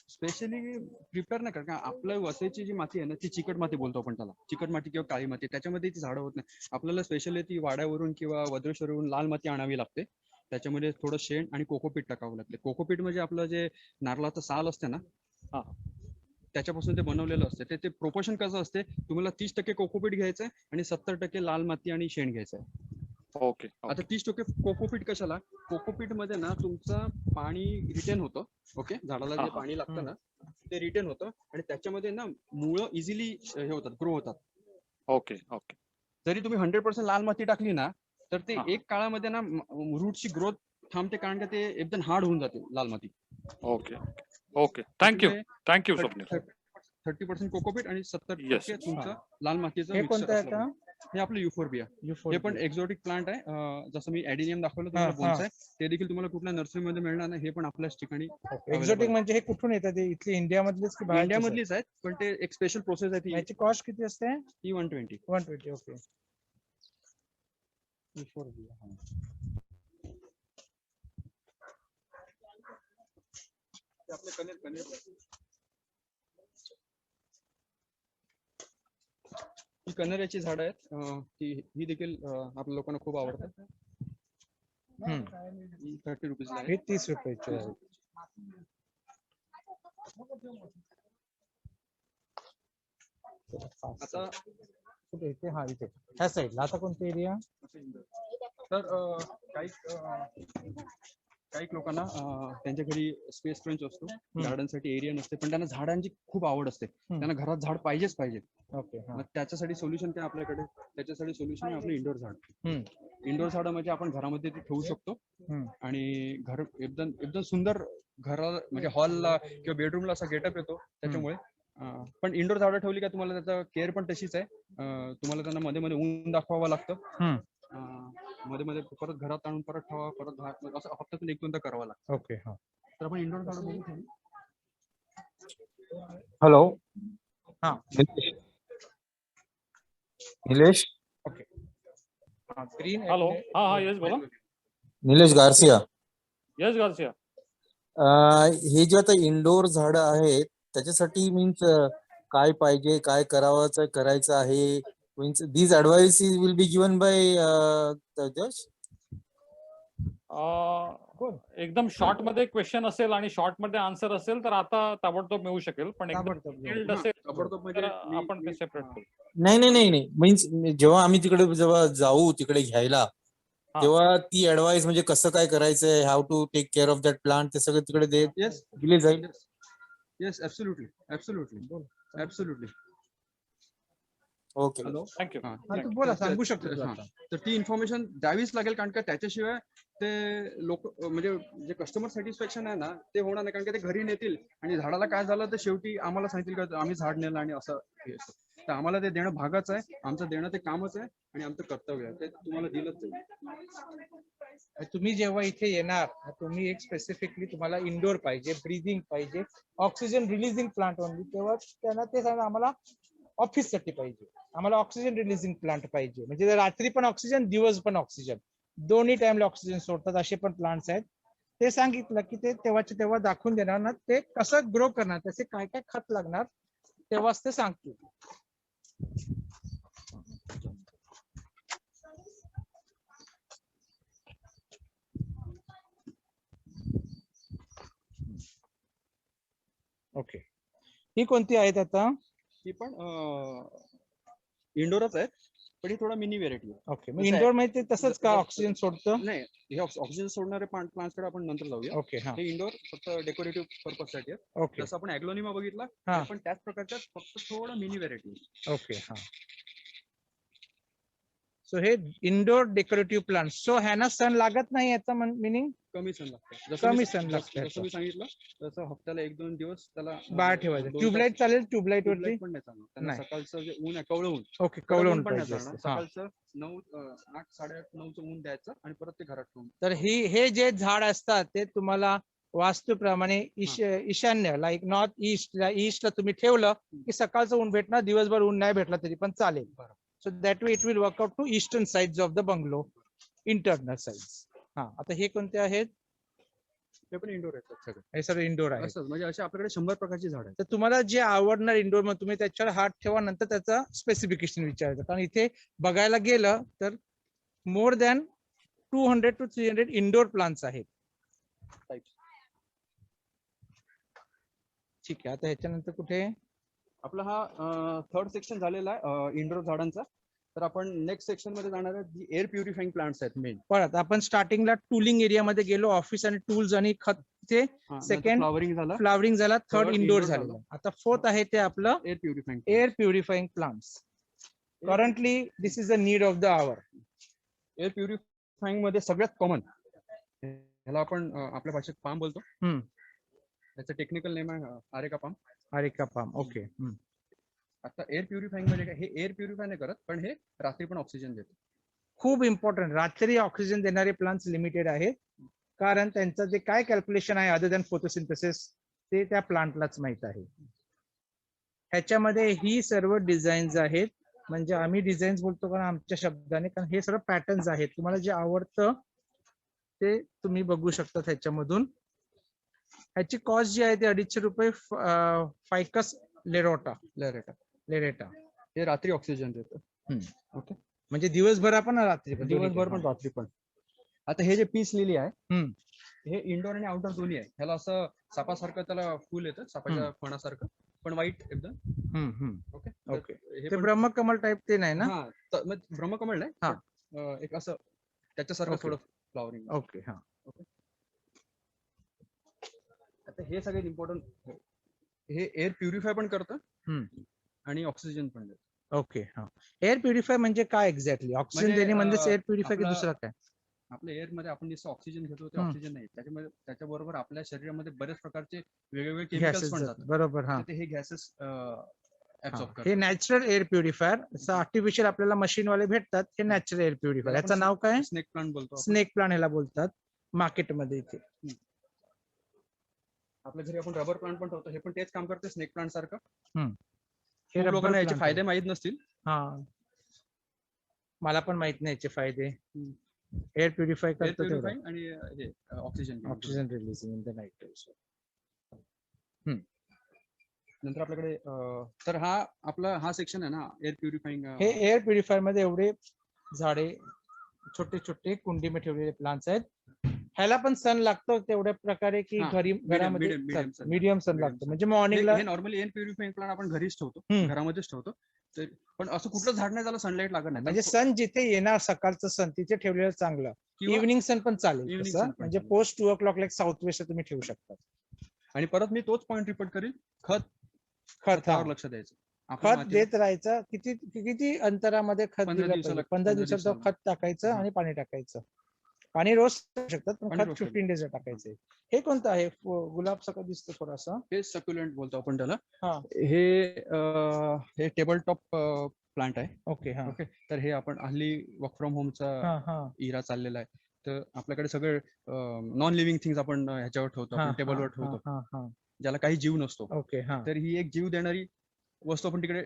स्पेशली प्रिपेअर नाही कारण आपल्या वसईची जी माती आहे ना, ती चिकट माती बोलतो आपण त्याला. चिकट माती किंवा काळी माती, त्याच्यामध्ये ती झाडं होत नाही. आपल्याला स्पेशली ती वाड्यावरून किंवा वज्रेश्वरवरून लाल माती आणावी लागते. त्याच्यामध्ये थोडं शेण आणि कोकोपीट टाकावं लागते. कोकोपीट म्हणजे आपलं जे नारळाचं साल असते ना, त्याच्यापासून ते बनवलेलं असते. ते प्रोपोर्शन कसं असते, तुम्हाला 30% कोकोपीट घ्यायचं आहे आणि 70% लाल माती आणि शेण घ्यायचं आहे. ओके. आता 30% कोकोपीट कशाला? कोकोपीट मध्ये ना तुमचं पाणी रिटेन होतं. ओके. झाडाला जे पाणी लागतं ना ते रिटेन होतं आणि त्याच्यामध्ये ना मुळं इझिली हे होतात, ग्रो होतात. ओके. जरी तुम्ही 100% लाल माती टाकली ना तर ते एक काळामध्ये ना रूटची ग्रोथ थांबते, कारण का ते एकदम हार्ड होऊन जाते लाल माती. ओके. थँक्यू स्वप्नील. 30% कोकोपीट आणि 70% तुमचं लाल मातीचं. हे कोणतं आहे का? हे आपलं युफोर्बिया. हे पण एक्झॉटिक प्लांट आहे. जसं मी ॲडिनियम दाखवलं तुम्हाला बोन्साय, ते देखील तुम्हाला कुठल्या नर्सरीमध्ये मिळणार नाही. हे पण आपल्याच ठिकाणी. एक्झॉटिक म्हणजे हे कुठून येतात? ते इथली इंडिया मधलीच की बाहेर? इंडियामधलीच आहेत, पण ते एक स्पेशल प्रोसेस आहे. याची कॉस्ट किती असते? ती 120. ओके. युफोर्बिया. ते आपले कनेर ही कनेऱ्याची झाडं आहेत. ही देखील आपल्या लोकांना खूप आवडतात. ही 30 रुपीजला आहे. हे 30 रुपयाचे आहे. आता कुठे इथे? हा इथे ह्या साईडला. आता कोणता एरिया? तर काही लोकांना त्यांच्या घरी स्पेस क्रंच असतो, गार्डन साठी एरिया नसते, पण त्यांना झाडांची खूप आवड असते. त्यांना घरात झाड पाहिजेच पाहिजे. ओके. मग त्याच्यासाठी सोल्युशन काय आपल्याकडे? त्याच्यासाठी सोल्युशन आहे आपलं इंडोर झाड. इंडोर झाड म्हणजे आपण घरामध्ये ते ठेवू शकतो आणि घर एकदम सुंदर घरा म्हणजे हॉलला किंवा बेडरूमला असा गेटअप येतो त्याच्यामुळे. पण इंडोर झाडं ठेवली का तुम्हाला त्याचा केअर पण तशीच आहे. तुम्हाला त्यांना मध्ये मध्ये ऊन दाखवावं लागतं. मध्ये मध्ये परत घरात आणून परत ठेवा, परत असं हप्त्यातून 1-2दा करावं लागतं. ओके. हा. तर आपण इंडोर झाडं बघू. हॅलो. हा. निलेश. ओके. ग्रीन. हॅलो. हा येस बोला. निलेश गार्सिया. Yes Garcia. हे जे आता इंडोर झाडं आहेत त्याच्यासाठी मीन्स काय पाहिजे, काय करायचं आहे, means these advices will be given by जज. एकदम शॉर्ट मध्ये क्वेश्चन असेल आणि शॉर्ट मध्ये आन्सर असेल तर आता ताबडतोब मिळू शकेल, पण एकदम डिटेल्ड असेल तर आपण ते सेपरेट करू. नाही मीन्स जेव्हा आम्ही जेव्हा जाऊ तिकडे घ्यायला तेव्हा ती ऍडवाइस म्हणजे कसं काय करायचंय, how to take care of that plant, ते सगळं तिकडे दिले जाईल. Yes, absolutely. Okay. Hello. Thank you. तू बोला, सांगू शकतो. तर ती इन्फॉर्मेशन द्यावीच लागेल, कारण का त्याच्याशिवाय ते लोक म्हणजे जे कस्टमर सॅटिस्फॅक्शन आहे ना ते होणार नाही. कारण का ते घरी नेतील आणि झाडाला काय झालं तर शेवटी आम्हाला सांगतील का आम्ही झाड नेलं आणि असं. तर आम्हाला ते देणं भागच आहे. आमचं देणं ते कामच आहे आणि आमचं कर्तव्य आहे. ते तुम्हाला दिलंच जाईल. तुम्ही जेव्हा इथे येणार, तुम्ही एक स्पेसिफिकली तुम्हाला इंडोर पाहिजे, ब्रीदिंग पाहिजे, ऑक्सिजन रिलीजिंग प्लांट ओनली, तेव्हा त्यांना ते सांगा आम्हाला ऑफिस साठी पाहिजे, आम्हाला ऑक्सिजन रिलीजिंग प्लांट पाहिजे. म्हणजे रात्री पण ऑक्सिजन, दिवस पण ऑक्सिजन, दोन्ही टाइमला ऑक्सिजन सोडतात असे पण प्लांट्स आहेत. ते सांगितलं की ते तेव्हाच्या तेव्हा दाखवून देणार ना ते कसं ग्रो करणार, त्याचे काय काय खत लागणार तेव्हाच ते सांगतील. ओके. ही कोणती आहेत आता? ही पण इंडोरच आहे, पण ही थोडा मिनी व्हेरायटी आहे. ओके. मग इंडोर मध्ये तसंच का ऑक्सिजन सोडतं? नाही, हे ऑक्सिजन सोडणारे प्लांट्स कडे आपण नंतर जाऊया. ओके. हा. हे इंडोर फक्त डेकोरेटिव्ह पर्पज साठी आहे. ओके. जसं आपण ॲग्लोनिमा बघितला, पण त्याच प्रकारच्या फक्त थोडं मिनी व्हेरायटी. ओके. हा. सो हे इंडोर डेकोरेटिव्ह प्लांट. सो ह्यांना सण लागत नाही याचा मिनिंग? कमी सण लागतं. कमी सण लागतं. जसं मी सांगितलं तसं हप्त्याला 1-2 दिवस त्याला बाहेर ठेवायचं. ट्यूबलाईट चालेल? ट्यूबलाईट वरती पण नाही चालणार. त्यांना सकाळचं जे ऊन आहे कवळं ऊन. ओके. कवळं ऊन पण नाही पाहिजे. चालणार. सकाळचं 8, 8:30, 9चं ऊन द्यायचं आणि परत ते घरात ठेवून. तर हे जे झाड असतात ते तुम्हाला वास्तूप्रमाणे ईशान्य लाईक नॉर्थ ईस्टला तुम्ही ठेवलं की सकाळचं ऊन भेटणार, दिवसभर ऊन नाही भेटला तरी पण चालेल. So that way it will work out to eastern sides of the bungalow, internal sides. हा. आता हे कोणते आहेत? ते पण इंडोर आहेत सगळे. हे सगळे इंडोर आहे. म्हणजे असे आपल्याकडे 100 प्रकारची झाड आहेत. तर तुम्हाला जे आवडणार इंडोर मध्ये तुम्ही त्याच्यावर हात ठेवा, नंतर त्याचा स्पेसिफिकेशन विचारायचं. कारण इथे बघायला गेलं तर more than 200 to 300 indoor plants आहेत. ठीक आहे. आता ह्याच्यानंतर कुठे आपला हा 3rd सेक्शन झालेला आहे इंडोर झाडांचा. तर आपण नेक्स्ट सेक्शन मध्ये जाणार आहे, जी एअर प्युरिफाइंग प्लांट्स आहेत मेन. परत आपण स्टार्टिंगला टूलिंग एरिया मध्ये गेलो, ऑफिस आणि टूल्स आणि खतचे. सेकंड फ्लावरिंग झाला, थर्ड इंडोर झालेला. आता 4th आहे ते आपलं air purifying plants. Currently this is the need of the hour. Air purifying मध्ये सगळ्यात कॉमन, ह्याला आपण आपल्या भाषेत पाम बोलतो. त्याचं टेक्निकल नेम आहे areca palm. Areca palm. Okay. आता एअर प्युरिफाइंग मध्ये काय, हे एअर प्युरिफाय नाही करत, पण हे रात्री पण ऑक्सिजन देतो. खूप इम्पॉर्टंट. रात्री ऑक्सिजन देणारे प्लांट्स लिमिटेड आहेत, कारण त्यांचं जे काय कॅल्क्युलेशन आहे अदर दॅन फोटोसिंथेसिस ते त्या प्लांटलाच माहित आहे. ह्याच्यामध्ये ही सर्व डिझाईन्स आहेत. म्हणजे आम्ही डिझाईन्स बोलतो कारण आमच्या शब्दाने, कारण हे सर्व पॅटर्न्स आहेत. तुम्हाला जे आवडतं ते तुम्ही बघू शकता ह्याच्यामधून. ह्याची कॉस्ट जी आहे ती ₹250 फायकस लेरोटा लेरेटा लेरेटा. हे रात्री ऑक्सिजन देतं. ओके. म्हणजे दिवसभर आपण रात्री पण दोन्ही दिवसभर पण रात्री पण. आता हे जे पीस लिली आहे हम्म. हे इंडोर आणि आउटडोर दोन्ही आहे. ह्याला असं सापासारखं त्याला फुल येतं, सापाच्या फणासारखं, पण व्हाईट एकदम. ओके. ओके. हे ते पण ब्रह्मकमल टाइप ते नाही ना? हा ब्रह्मकमळ नाही, हा. पण, एक असं त्याच्यासारखं ओके. थोडं फ्लॉवरिंग. ओके. हा. आता हे सगळ्यात इम्पॉर्टंट, हे एअर प्युरिफाय पण करतं हम्म. आणि ऑक्सिजन पण देतं. ओके. हा. एअर प्युरिफाय म्हणजे काय एक्झॅक्टली? ऑक्सिजन म्हणजे, देणे म्हणजेच एअर प्युरिफाय की आपला- दुसरं काय? आपल्या एअर मध्ये आपण जसं ऑक्सिजन घेतो ते हम्म. ऑक्सिजन नाही, त्याच्यामध्ये त्याच्याबरोबर आपल्या शरीरामध्ये बरेच प्रकारचे वेगवेगळे Gases केमिकल्स पण जातात. जातात. बरोबर. हा. तर ते हे गॅसेस ऍब्सॉर्ब हे करतात. Natural air purifier. असं आर्टिफिशियल आपल्याला मशीन वाले भेटतात. हे नॅचरल एअर प्युरिफायर. त्याला याचं नाव काय? स्नेक प्लांट बोलतो आपण. स्नेक प्लांट ह्याला बोलतात मार्केटमध्ये इथे. आपल्या घरी आपण रबर प्लांट पण ठेवतो, हे पण तेच काम करते स्नेक प्लांट सारखं. हे खूप रबर लोकांना याचे प्लांट फायदे आहे. माहित नसतील. हा. मला पण माहित नाही याचे फायदे. एअर प्युरिफाय एअर करतो तेवढं. प्युरिफाय आणि हे oxygen. Oxygen releasing in the night. नंतर आपल्याकडे तर हा सेक्शन आहे ना एअर प्युरिफाईंग. हे एअर प्युरिफायर मध्ये एवढे झाडे छोटे छोटे कुंडी मध्ये ठेवलेले प्लांट्स आहेत. ह्याला पण सन लागतो तेवढ्या प्रकारे की हा, घरामध्ये medium sun मीडियम सन medium लागतो. sun. म्हणजे मॉर्निंगला हे नॉर्मली एअर प्युरिफाईंग प्लांट आपण घरीच ठेवतो, हम्म. घरामध्येच ठेवतो. तर पण असं कुठलं झाड नाही त्याला सनलाईट लागत नाही. म्हणजे सन जिथे येणार सकाळचं सन तिथे ठेवलेलं चांगलं. किंवा इव्हनिंग सन पण चालेल evening तसं. sun पण म्हणजे चालेल. Post 2 o'clock like south west तुम्ही ठेवू शकता. आणि परत मी तोच पॉईंट रिपीट करीन, खत खत खतावर लक्ष द्यायचं. आपण खत मातीला देत राहायचं. किती अंतरामध्ये खत 15 दिलं दिवसाला- पाहिजे? 15 15 दिवसात दिवसाला. खत टाकायचं हा. आणि पाणी टाकायचं. पाणी रोज टाकू शकतात पण पाणी खत रोज 15 डेज टाकायचंय. हे कोणतं आहे? गुलाब सगळं दिसतं थोडासा. हे सक्युलेंट बोलतो आपण त्याला. हा. हे टेबल टॉप प्लांट आहे. ओके. हा. ओके. तर हे आपण हल्ली वर्क फ्रॉम होमचा हा. हा. इरा चाललेला आहे. तर आपल्याकडे सगळे नॉन लिव्हिंग थिंग्स आपण ह्याच्यावर ठेवतो, हा. आपण टेबलवर हा. ठेवतो, हा. हा. ज्याला काही जीव नसतो. ओके. हा. तर ही एक जीव देणारी वस्तू आपण तिकडे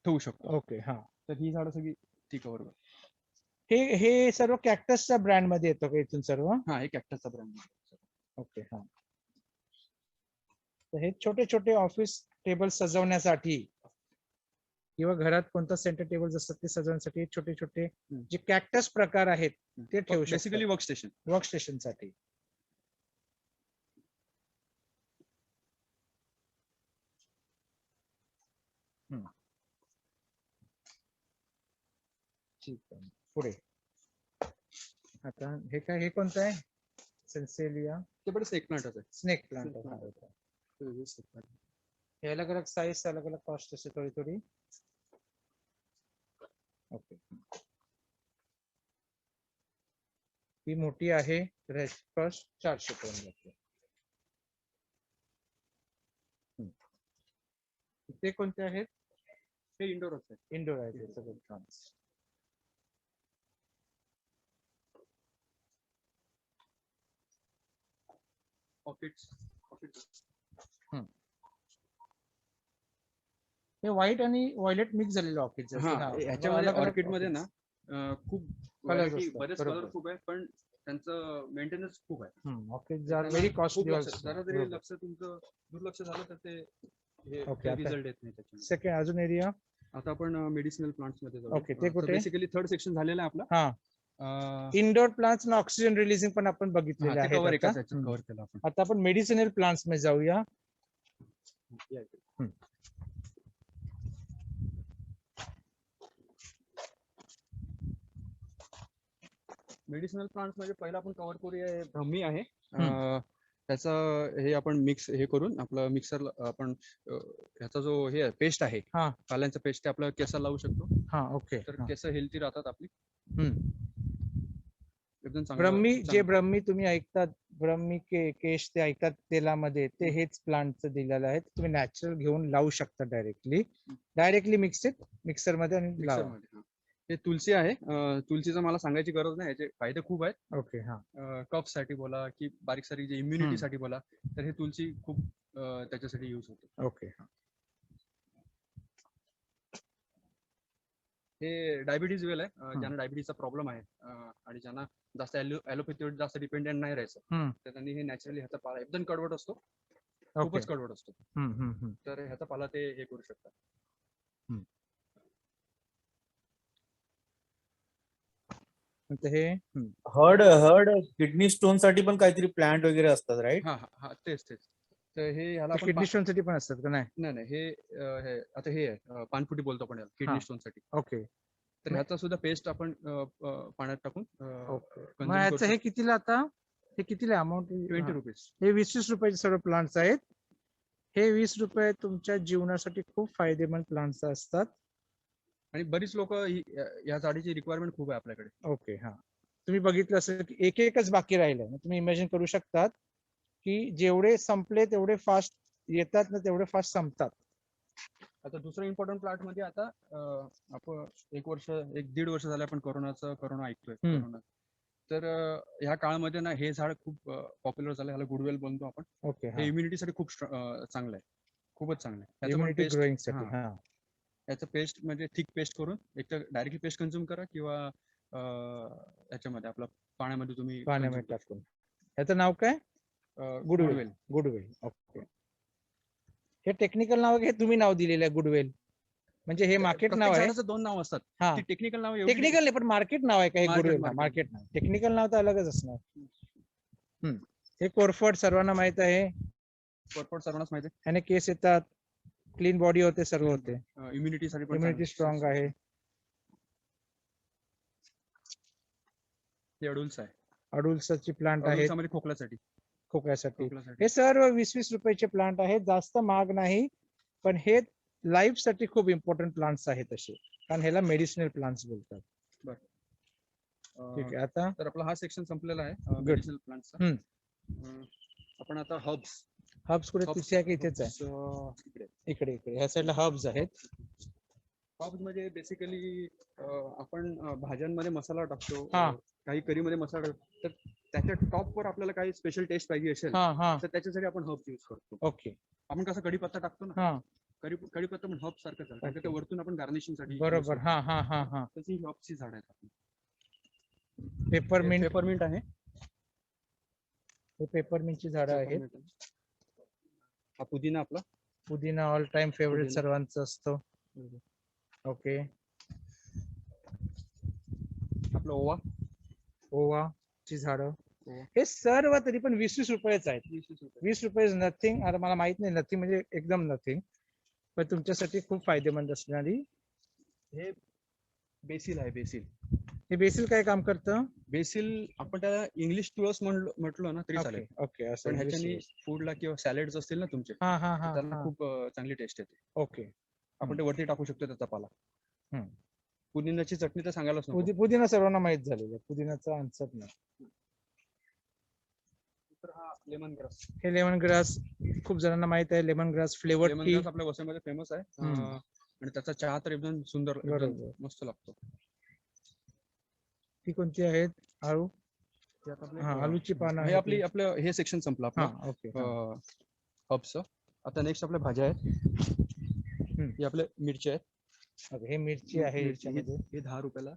ठेवू शकतो. ओके. हा. तर ही झाडं सगळी ती कव्हर करतात. हे सर्व कॅक्टसच्या ब्रँड मध्ये येतं का इथून सर्व? हा, हे कॅक्टसचा ब्रँड. ओके. हा. तर हे छोटे छोटे ऑफिस टेबल सजवण्यासाठी किंवा घरात कोणतं सेंटर टेबल असतात ते सजवण्यासाठी छोटे छोटे जे कॅक्टस प्रकार आहेत ते ठेवू शकतो. Basically workstation. वर्कस्टेशन साठी. ठीक आहे. पुढे आता हे कोणतं आहे? सेन्सेलिया ते पण स्नेक प्लांटच आहे. Snake plant. Snake plant. हे snake plant. हे अलग अलग साइज अलग अलग कॉस्ट असे थोडी थोडी. ओके. ही मोठी आहे. रेस्ट कॉस्ट 400 करून जाते. ते कोणते आहेत? हे इंडोरच आहे. इंडोर आहे ते सगळे प्लांट्स. ऑर्किड्स. हे व्हाईट आणि व्हायलेट मिक्स झालेले ऑर्किड. ह्याच्यामध्ये ऑर्किड मध्ये ना खूप Colours variety, असतात, बरेच बरोबर. कलर खूप आहे, पण त्यांचं मेंटेनन्स खूप आहे. Orchid are very costly. जरा जरी लक्ष तुमचं दुर्लक्ष झालं तर ते Okay, आता- रिझल्ट येत नाही त्याच्यामध्ये. सेकंड अजून एरिया. आता आपण मेडिसिनल प्लांट्स मध्ये जाऊ. Okay, ते कुठे? बेसिकली थर्ड सेक्शन झालेला आहे आपला. हा. इंडोर प्लांट्स ऑक्सिजन रिलीजिंग पण आपण बघितलेले आहेत कव्हर आता. कव्हर केला आपण. आता आपण मेडिसिनल प्लांट्स मध्ये जाऊया. मेडिसिनल प्लांट्स मध्ये पहिला आपण कव्हर करूया ब्रह्मी आहे. त्याचं हे आपण मिक्स हे करून आपलं मिक्सर आपण ह्याचा जो हे पेस्ट आहे हा. पाल्यांचा पेस्ट ते आपल्या केसाला लावू शकतो. हा. ओके. तर केस हेल्थी राहतात आपली. एकदम चांगलं. ब्रह्मी तुम्ही ऐकतात, ब्रह्मी केश ते ऐकतात तेलामध्ये, ते हेच प्लांटचं दिलेलं आहे. तुम्ही नॅचरल घेऊन लावू शकता डायरेक्टली मिक्सर मध्ये आणि लावा. मिक्सरमध्ये. हे तुलसी आहे. तुलसीचं मला सांगायची गरज नाही, याचे फायदे खूप आहेत. ओके. हा. कफ साठी बोला की बारीक सारीक जे इम्युनिटी साठी बोला, तर हे तुलसी खूप त्याच्यासाठी युज होते. ओके. हे डायबिटीज वेल आहे. ज्यांना डायबिटीजचा प्रॉब्लेम आहे आणि ज्यांना जास्त ॲलोपॅथीवर जास्त डिपेंडेंट नाही राहायचं, तर त्यांनी हे नॅचरली ह्याचा पाला एकदम कडवट असतो. खूपच कडवट असतो. तर ह्याचा पाला ते हे करू शकतात. हे हर्ड हर्ड किडनी स्टोन साठी पण काहीतरी प्लांट वगैरे असतात, राईट? हा हा हा तेच तेच. तर हे ह्याला आपण किडनी स्टोन साठी पण असतात का? नाही. नाही नाही हे आता हे आहे पानफुटी बोलतो आपण याला किडनी स्टोन साठी. ओके. तर ह्याचा सुद्धा पेस्ट आपण पाण्यात टाकून ओके. मग consume ह्याचं करू हे कितीला आता? हे कितीला अमाऊंट? 20 रुपीज. हे 20 रुपयाचे सर्व प्लांट्स आहेत. हे 20 रुपये तुमच्या जीवनासाठी खूप फायदेमंद प्लांट्स असतात. आणि बरीच लोक या झाडीची रिक्वायरमेंट खूप आहे आपल्याकडे. ओके. हा, तुम्ही बघितलं असेल की एक एकच बाकी राहिलं. तुम्ही इमॅजिन करू शकतात की जेवढे संपले तेवढे फास्ट येतात ना, तेवढे फास्ट संपतात. आता दुसरं इम्पॉर्टंट प्लांट मध्ये आता आपण 1-1.5 वर्ष झालं आपण कोरोना ऐकतोय. कोरोना तर ह्या काळामध्ये ना हे झाड खूप पॉप्युलर झालं. ह्याला गुडवेल बोलतो आपण. ओके. हे इम्युनिटीसाठी खूप चांगलं आहे. खूपच चांगलं आहे. इम्युनिटी ग्रोईंग साठी. हा, याचं पेस्ट म्हणजे थिक पेस्ट करून एक तर डायरेक्टली पेस्ट कन्झ्युम करा किंवा याच्यामध्ये आपलं पाण्यामध्ये तुम्ही पाण्यामध्ये टाकून. याचं नाव काय? गुडवेल. गुडवेल. ओके. हे टेक्निकल नाव हे तुम्ही नाव दिलेलं आहे गुडवेल. म्हणजे हे मार्केट नाव आहे. झाडाचं 2 नाव असतात. हा, ती टेक्निकल नाव टेक्निकल नाही पण मार्केट नाव आहे का हे Market, गुडवेल? market. मार्केट नाव. टेक्निकल नाव तर अलगच असणार. हे कोरफड सर्वांना माहित आहे. कोरफड सर्वांनाच माहिती आहे. ह्याने केस येतात, क्लीन बॉडी होते, सर्व होते. इम्युनिटीसाठी पण इम्युनिटी स्ट्रॉंग आहे. हे अडुल्स आहे. अडुल्सची प्लांट आहे अडुल्सामध्ये खोकल्यासाठी. खोकल्यासाठी. हे सर्व 20-20 रुपयाचे प्लांट आहेत. जास्त महाग नाही, पण हे लाईफ साठी खूप इम्पॉर्टंट प्लांट्स आहेत असे, कारण ह्याला मेडिसिनल प्लांट्स बोलतात. ठीक आहे. आता तर आपला हा सेक्शन संपलेला आहे मेडिसिनल प्लांट्सचा. आपण आता हर्ब्स कुठे? तुझी आहे की इथेच आहे? इकडे ह्या साईडला हर्ब्स आहेत. हर्ब्स म्हणजे बेसिकली आपण भाज्यांमध्ये मसाला टाकतो. हा. काही करीमध्ये मसाला टाकतो. तर त्याच्या टॉप वर आपल्याला काही स्पेशल टेस्ट पाहिजे असेल तर त्याच्यासाठी आपण हर्ब्स यूज करतो. ओके. आपण कसं कढीपत्ता टाकतो ना, हा, कढीपत्ता पण हर्ब सारखंच आहे. कारण ते वरतून आपण गार्निशिंग साठी बरोबर. हा हा हा हा. तशी हर्ब्सची झाड आहेत आपली. पेपरमिंट आहे. हे पेपरमिंटची झाडं आहेत. हा पुदिना आपला. पुदिना ऑल टाइम फेवरेट पुदिना. सर्वांचा असतो. ओके. आपलं ओवाची झाडं. ओवा. हे सर्व तरी पण 20-20 रुपयेच आहेत. 20 रुपये नथिंग. आता मला माहित नाही नथिंग म्हणजे एकदम नथिंग, पण तुमच्यासाठी खूप फायदेमंद असणारी. हे बेसिल आहे. बेसिल. हे बेसिल काय काम करतं? बेसिल आपण त्याला इंग्लिश तुळस म्हटलं ना तरी चालेल. ओके. असं पण ह्याच्यानी फूडला किंवा सॅलड्स असतील ना तुमचे, त्यांना खूप चांगली टेस्ट येते. ओके. आपण ते वरती टाकू शकतो त्याचा पाला. पुदिन्याची चटणी तर सांगायलाच नको. पुदिना सर्वांना माहित झालेलं आहे. पुदिनाचा आन्सर नाही. तर हा लेमन ग्रास. हे लेमन ग्रास खूप जणांना माहित आहे. Lemon grass flavour lemon tea. Grass आपल्या वसईमध्ये फेमस आहे. आणि त्याचा चहा तर एकदम सुंदर, एकदम मस्त लागतो. ती कोणती आहेत? आळू. आलूची पानं. हे आपलं हे सेक्शन संपलं आपलं. ओके. हर्ब्सचं. आता नेक्स्ट आपल्या भाज्या आहेत. हे आपले मिरची आहेत. हे मिरची आहे. हे 10 रुपयाला.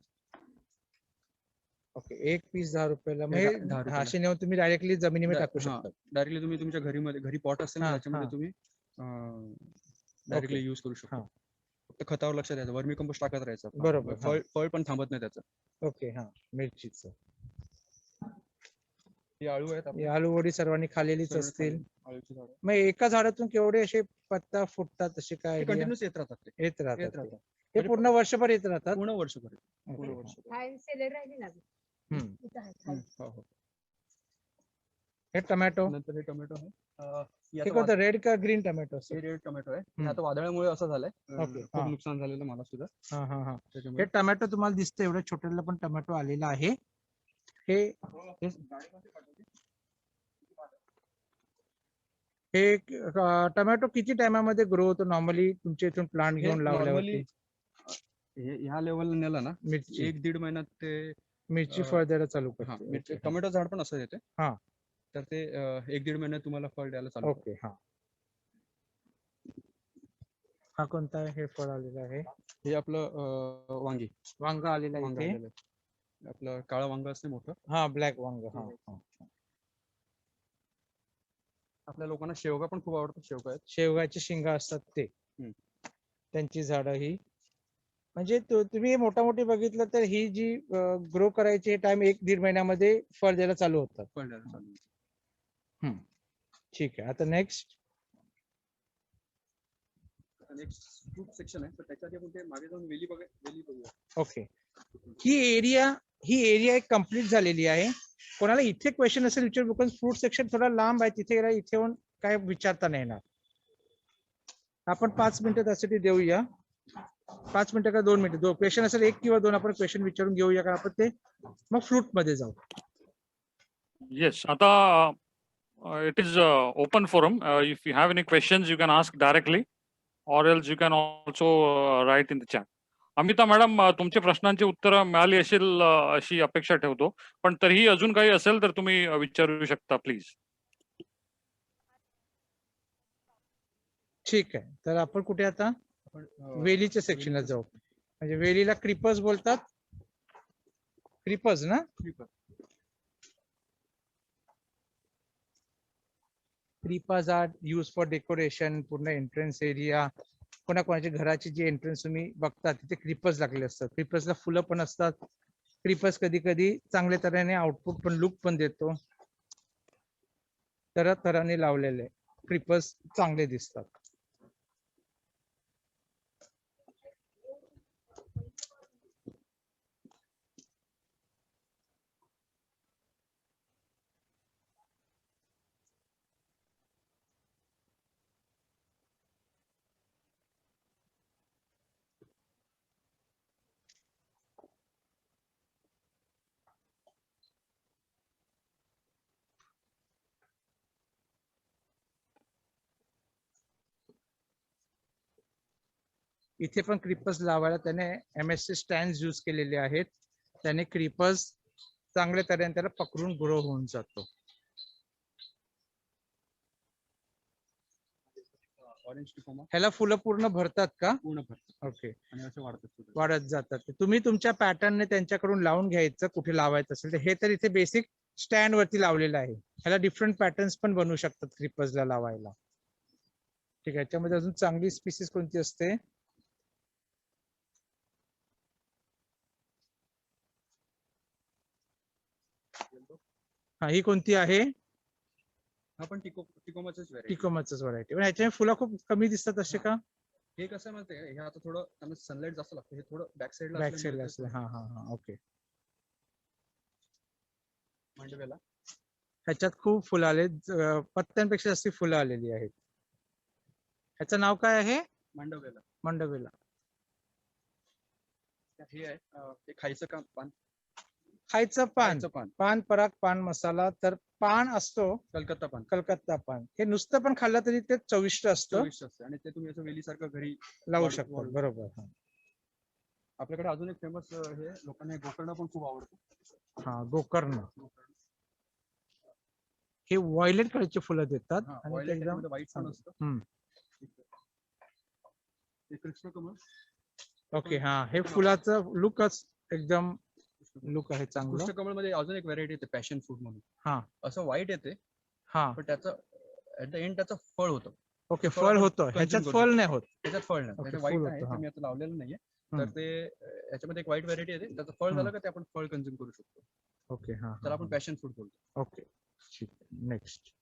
ओके. एक पीस 10 रुपयाला. 10 रुपयाला. असे नेऊन तुम्ही डायरेक्टली जमिनीमध्ये टाकू शकता. डायरेक्टली तुम्ही तुमच्या घरी पॉट असेल ना त्याच्यामध्ये तुम्ही डायरेक्टली युज करू शकता. फक्त खतावर लक्ष द्यायचं. वर्मी कंपोस्ट टाकत राहायचं. बरोबर. फळ पण थांबत नाही त्याचं. ओके. हा, मिरचीचं. ही आळू आहेत. आळू वडी सर्वांनी खाल्लेलीच असतील. आळूची झाडं. मग एका झाडातून केवढे असे पत्ता फुटतात असे काय? कंटिन्यूस येत राहतात ते. येत राहतात. हे पूर्ण वर्षभर येत राहतात. पूर्ण वर्षभर. हे टोमॅटो. नंतर हे टोमॅटो आहे. हे कोणतं? रेड का ग्रीन टोमॅटो? हे रेड टोमॅटो आहे. आता वादळामुळे असं झालंय. खूप नुकसान झालेलं मला सुद्धा. हे टोमॅटो तुम्हाला दिसतं एवढं छोट्याला पण टोमॅटो आलेला आहे. हे टोमॅटो किती टायमामध्ये ग्रो होतो नॉर्मली तुमच्या इथून प्लांट घेऊन लावल्यावरती? ह्या लेवलला नेला ना, मिरची 1-1.5 महिन्यात ते मिरची फळ द्यायला चालू करते. टोमॅटो झाड पण असं येते. तर ते 1-1.5 महिन्यात तुम्हाला फळ द्यायला चालू. ओके. हा कोणता आहे? हे फळ आलेलं आहे. हे आपलं वांग आलेलं आहे. आपलं काळं वांग असते मोठं. ब्लॅक वांग. आपल्या लोकांना शेवगा पण खूप आवडतात. शेवगा आहेत. शेवगाची शिंगा असतात ते, हम्म. त्यांची झाडं ही, म्हणजे तुम्ही मोठी बघितलं तर ही जी ग्रो करायची टाइम 1-1.5 महिन्यामध्ये फळ द्यायला चालू होतात. फळ द्यायला चालू. ठीक आहे, आता नेक्स्ट. नेक्स्ट फ्रूट सेक्शन आहे, तर त्याच्यात आपण ते मागे जाऊन वेली बघूया. ओके, ही एरिया एक कम्प्लीट झालेली आहे. कोणाला इथे क्वेश्चन असेल विचार, बिकॉज फ्रूट सेक्शन थोडा लांब आहे, तिथे गेला इथे येऊन काय विचारता नाही येणार. आपण 5 मिनिटं त्यासाठी देऊया. 5 मिनिटं का 2 मिनिटं, क्वेश्चन असेल 1 किंवा 2 आपण क्वेश्चन विचारून घेऊया, कारण आपण ते मग फ्रूट मध्ये जाऊ. Yes, आता it is open forum. If you have any questions, you can ask directly, or else you can also write in the chat. Amita madam, तुमच्या प्रश्नांची उत्तरं मिळाली असेल अशी अपेक्षा ठेवतो, पण तरीही अजून काही असेल तर तुम्ही विचारू शकता प्लीज. ठीक आहे, तर आपण कुठे आता आपण वेलीच्या सेक्शनला जाऊ. म्हणजे वेलीला क्रिपर्स बोलतात. क्रिपर्स ना, creepers are use for decoration. पूर्ण एंट्रन्स एरिया, कोणाकोणाच्या घराची जी एंट्रन्स तुम्ही बघता तिथे क्रिपर्स लागले असतात. क्रिपर्सला फुलं पण असतात. क्रिपर्स कधी कधी चांगल्या तऱ्हेने आउटपुट पण, लुक पण देतो. तऱ्हेने लावलेले क्रिपर्स चांगले दिसतात. इथे पण क्रिपर्स लावायला त्याने MSC स्टँड यूज केलेले आहेत. त्याने क्रिपर्स चांगल्या तऱ्हेने त्याला पकडून ग्रो होऊन जातो. ऑरेंज टिकोमा ह्याला फुलं पूर्ण भरतात का? पूर्ण भरतात. ओके, आणि असे वाढतात. वाढत जातात. तुम्ही तुमच्या पॅटर्नने त्यांच्याकडून लावून घ्यायचं, कुठे लावायचं असेल तर. हे तर इथे बेसिक स्टँड वरती लावलेलं आहे. ह्याला डिफरंट पॅटर्न्स पण बनवू शकतात क्रिपर्सला लावायला. ठीक आहे, याच्यामध्ये अजून चांगली स्पीसीस कोणती असते? हा, ही कोणती आहे? आपण टिकोमाचंच व्हरायटी. टिकोमाचंच व्हरायटी. पण ह्याच्या फुलं खूप कमी दिसतात असे का? हे कसं माहिती आहे, हे आता थोडं त्यांना सनलाईट जास्त लागतं. हे थोडं बॅक साईडला असलं. हा, ओके. मांडवेला ह्याच्यात खूप फुलं आले, पत्त्यांपेक्षा जास्त फुलं आलेली आहेत. ह्याचं नाव काय आहे? मंडवेला. हे आहे ते खायचं काम पान. खायचं पान, पान पराग, पान मसाला. तर पान असतो कलकत्ता पान. हे नुसतं पण खाल्लं तरी ते चविष्ट असतं. आणि ते तुम्ही असं वेलीसारखं घरी लावू शकता. बरोबर. आपल्याकडे अजून एक फेमस हे लोकांना गोकर्ण पण खूप आवडतं. हा, गोकर्ण. हे व्हायलेट कलरचे फुलं देतात आणि ते एकदम व्हाईट पण असतं. कृष्णकमळ. ओके, हा, हे फुलाचं लुकच एकदम लुक आहे चांगलं. कृष्णकमळ मध्ये अजून एक व्हरायटी येते पॅशन फ्रूट म्हणून. हा, असं व्हाईट येते. हा, पण त्याचं ऍट द एंड त्याचं फळ होतं. ओके, फळ होतं. ह्याच्यात फळ नाही होत. त्याच्यात फळ नाही. ओके, त्याचं फूल व्हाईट आहे, होतं, ते मी आता लावलेलं नाहीये. तर ते याच्यामध्ये एक व्हाईट व्हरायटी येते. त्याचं फळ झालं का ते आपण फळ कंझ्युम करू शकतो. ओके, हा, त्याला आपण पॅशन फ्रूट बोलतो. ओके, ठीक आहे. नेक्स्ट.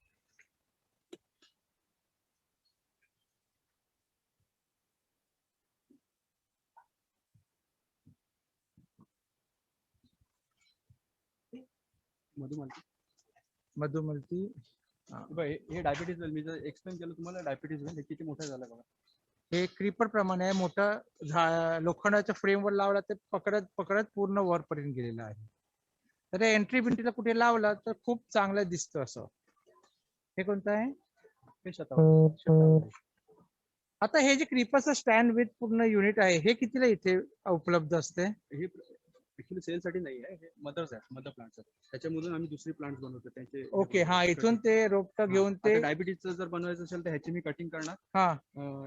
मधुमलती. हे डायबिटीज वेल, मी जर एक्सप्लेन केलं तुम्हाला डायबिटीज वेल हे किती मोठं झालं बघा. हे क्रीपर प्रमाणे आहे. मोठं लोखंडाच्या फ्रेमवर लावला ते पकडत पूर्ण वरपर्यंत गेलेलं आहे. तर एंट्री बिंट्रीला कुठे लावला तर खूप चांगलं दिसतं असं. हे कोणतं आहे? हे शतावरी. आता हे जे क्रीपरचं स्टँड विथ पूर्ण युनिट आहे, हे कितीला इथे उपलब्ध असते? हे ऍक्च्युली सेल साठी नाही आहे, हे मदर्स आहेत, मदर प्लांट्स आहेत. त्याच्यामधून आम्ही दुसरी प्लांट्स बनवतो त्यांचे. ओके, हा, इथून ते रोपट घेऊन ते डायबिटीजचं जर बनवायचं असेल तर ह्याची मी कटिंग करणार. हा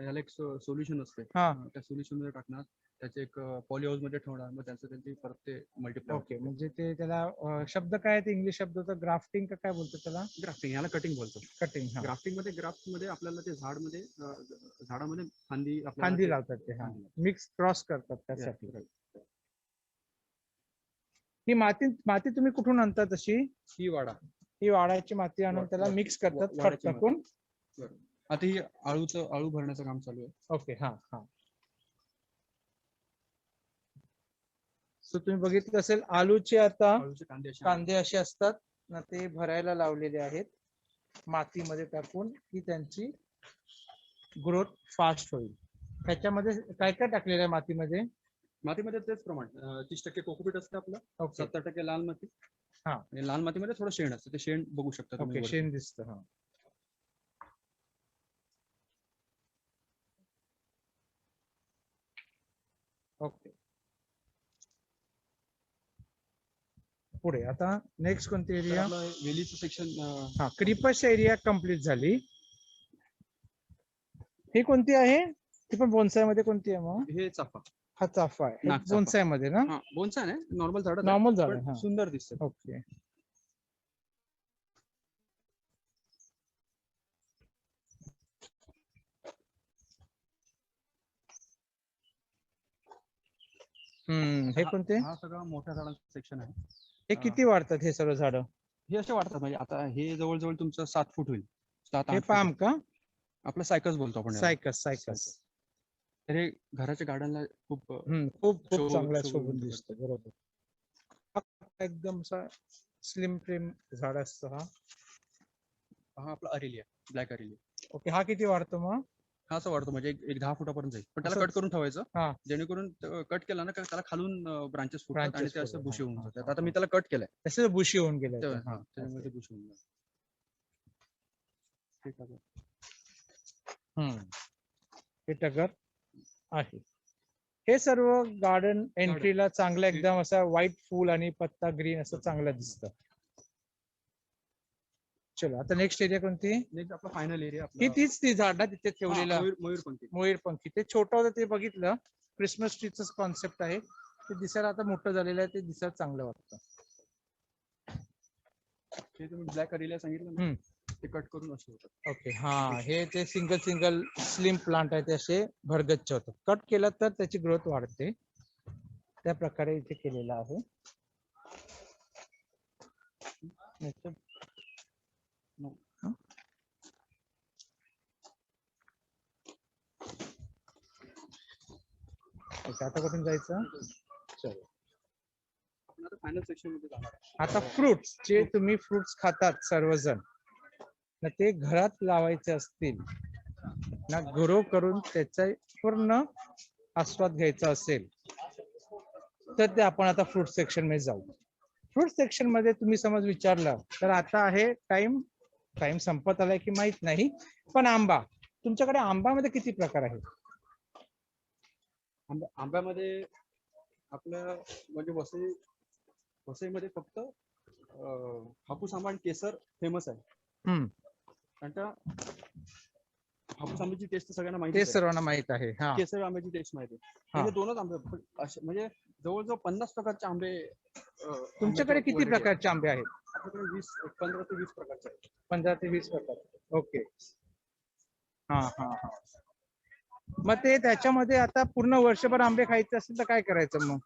ह्याला एक सोल्युशन असते, हा. त्या सोल्युशन मध्ये टाकणार, त्याचे एक पॉली हाऊस मध्ये ठेवणार, मग त्यांची परत ते मल्टिप्लाय. ओके, म्हणजे ते त्याला शब्द काय ते इंग्लिश शब्द होता, ग्राफ्टिंग का काय बोलतो त्याला? ग्राफ्टिंग, याला कटिंग बोलतो. कटिंग. हा, ग्राफ्टिंग मध्ये आपल्याला ते झाडामध्ये फांदी फांदी लावतात ते, हा, मिक्स क्रॉस करतात त्यासाठी. ही माती तुम्ही कुठून आणता तशी? ही वाडाची माती आणून त्याला मिक्स करतात खत वाडाची माती. टाकून. आता ही आळू भरण्याचं काम चालू आहे. ओके, हा हा. सो तुम्ही बघितलं असेल आलूचे आता आळूचे कांदे असे असतात ना, ते भरायला लावलेले आहेत मातीमध्ये टाकून, की त्यांची ग्रोथ फास्ट होईल. त्याच्यामध्ये काय काय टाकलेलं आहे मातीमध्ये? तेच प्रमाण 30% कोकोपीट असतं आपलं, ओके, 70% लाल माती. हा. आणि लाल मातीमध्ये थोडं शेण असतं, ते शेण बघू शकता तुम्ही ओके, वरती. शेण दिसतं. हा, ओके. पुढे आता नेक्स्ट कोणती तर एरिया? आपलं वेलीचं सेक्शन. हा, क्रीपर्स एरिया कंप्लीट झाली. ही कोणती आहे? ती पण बोन्साय मध्ये कोणती आहे मग? हे चाफा. हा, चाफा आहे नागचाफा. बोन्साय मध्ये ना? हा, बोन्साय नाही, नॉर्मल झाड. नॉर्मल झाड आहे, हा. सुंदर दिसतं. ओके. हे कोणते? हा सगळा मोठ्या झाडांचं सेक्शन आहे. हे किती वाढतात हे सर्व झाड? हे असे वाढतात, म्हणजे आता हे जवळजवळ तुमचं 7 फूट होईल. 7-8 हे फूट. पाम का? आपलं सायकस बोलतो आपण याला. सायकस. तर हे घराच्या गार्डनला खूप खूप चांगला शोभून शोभून दिसतो. बरोबर. एकदम स्लिम ट्रिम झाड असतं. हा आपला अरेलिया, ब्लॅक अरेलिया. ओके, हा किती वाढतो मग? हा असं वाढतो, म्हणजे एक 10 फुटापर्यंत जाईल, पण त्याला असं? कट करून ठेवायचं. हा. जेणेकरून कट केला ना, त्याला खालून ब्रांचेस फुटतात आणि Branches ते असं फुटतात. बुशी होऊन हा, जातात. हा, आता मी त्याला कट केलंय. तसे बुशी होऊन गेले. त्याच्यामध्ये बुशी होऊन जातात. हे टगर आहे. हे सर्व गार्डन एंट्रीला चांगलं एकदम असं व्हाईट फुल आणि पत्ता ग्रीन असं चांगलं दिसतं. चलो, आता नेक्स्ट एरिया कोणती? नेक्स्ट आपला फायनल एरिया. ही ती झाड ना तिथे ठेवलेलं मयूरपंखी. मयूरपंखी. ते छोटं होतं ते बघितलं. क्रिसमस ट्रीच कॉन्सेप्ट आहे. ते दिसायला आता मोठं झालेलं आहे, ते दिसायला चांगलं वाटतं. हे तुम्ही ब्लॅक अरेलिया सांगितलं ना, ते कट करून असे होतात. ओके, हा, हे ते सिंगल स्लिम प्लांट आहे, ते असे भरगच्च होतात. कट केलं तर त्याची ग्रोथ वाढते. त्या प्रकारे इथे केलेलं आहे. आता कुठून जायचं? चलो, फायनल सेक्शन मध्ये जाणार. आता फ्रुट्स, जे तुम्ही फ्रुट्स खातात सर्वजण ना, ते घरात लावायचे असतील ना, ग्रो करून त्याचा पूर्ण आस्वाद घ्यायचा असेल तर ते आपण आता फ्रूट सेक्शन मध्ये जाऊ. फ्रूट सेक्शन मध्ये तुम्ही समज विचारलं तर आता आहे टाइम संपत आलाय की माहित नाही, पण आंबा, तुमच्याकडे आंब्यामध्ये किती प्रकार आहेत? आंब्यामध्ये आपल्या म्हणजे वसईमध्ये फक्त हापूस आंबा आणि केसर फेमस आहे. कारण हापूस आंब्याची टेस्ट सगळ्यांना माहिती आहे. सर्वांना माहित आहे. केसर आंब्याची टेस्ट माहिती आहे. म्हणजे दोनच आंबे म्हणजे जवळजवळ 50 प्रकारचे आंबे. तुमच्याकडे किती प्रकारचे आंबे आहेत? आपल्याकडे 15 ते 20 प्रकारचे आहेत. 15 ते 20 प्रकार. ओके. हा. मग ते त्याच्यामध्ये आता पूर्ण वर्षभर आंबे खायचे असेल तर काय करायचं मग?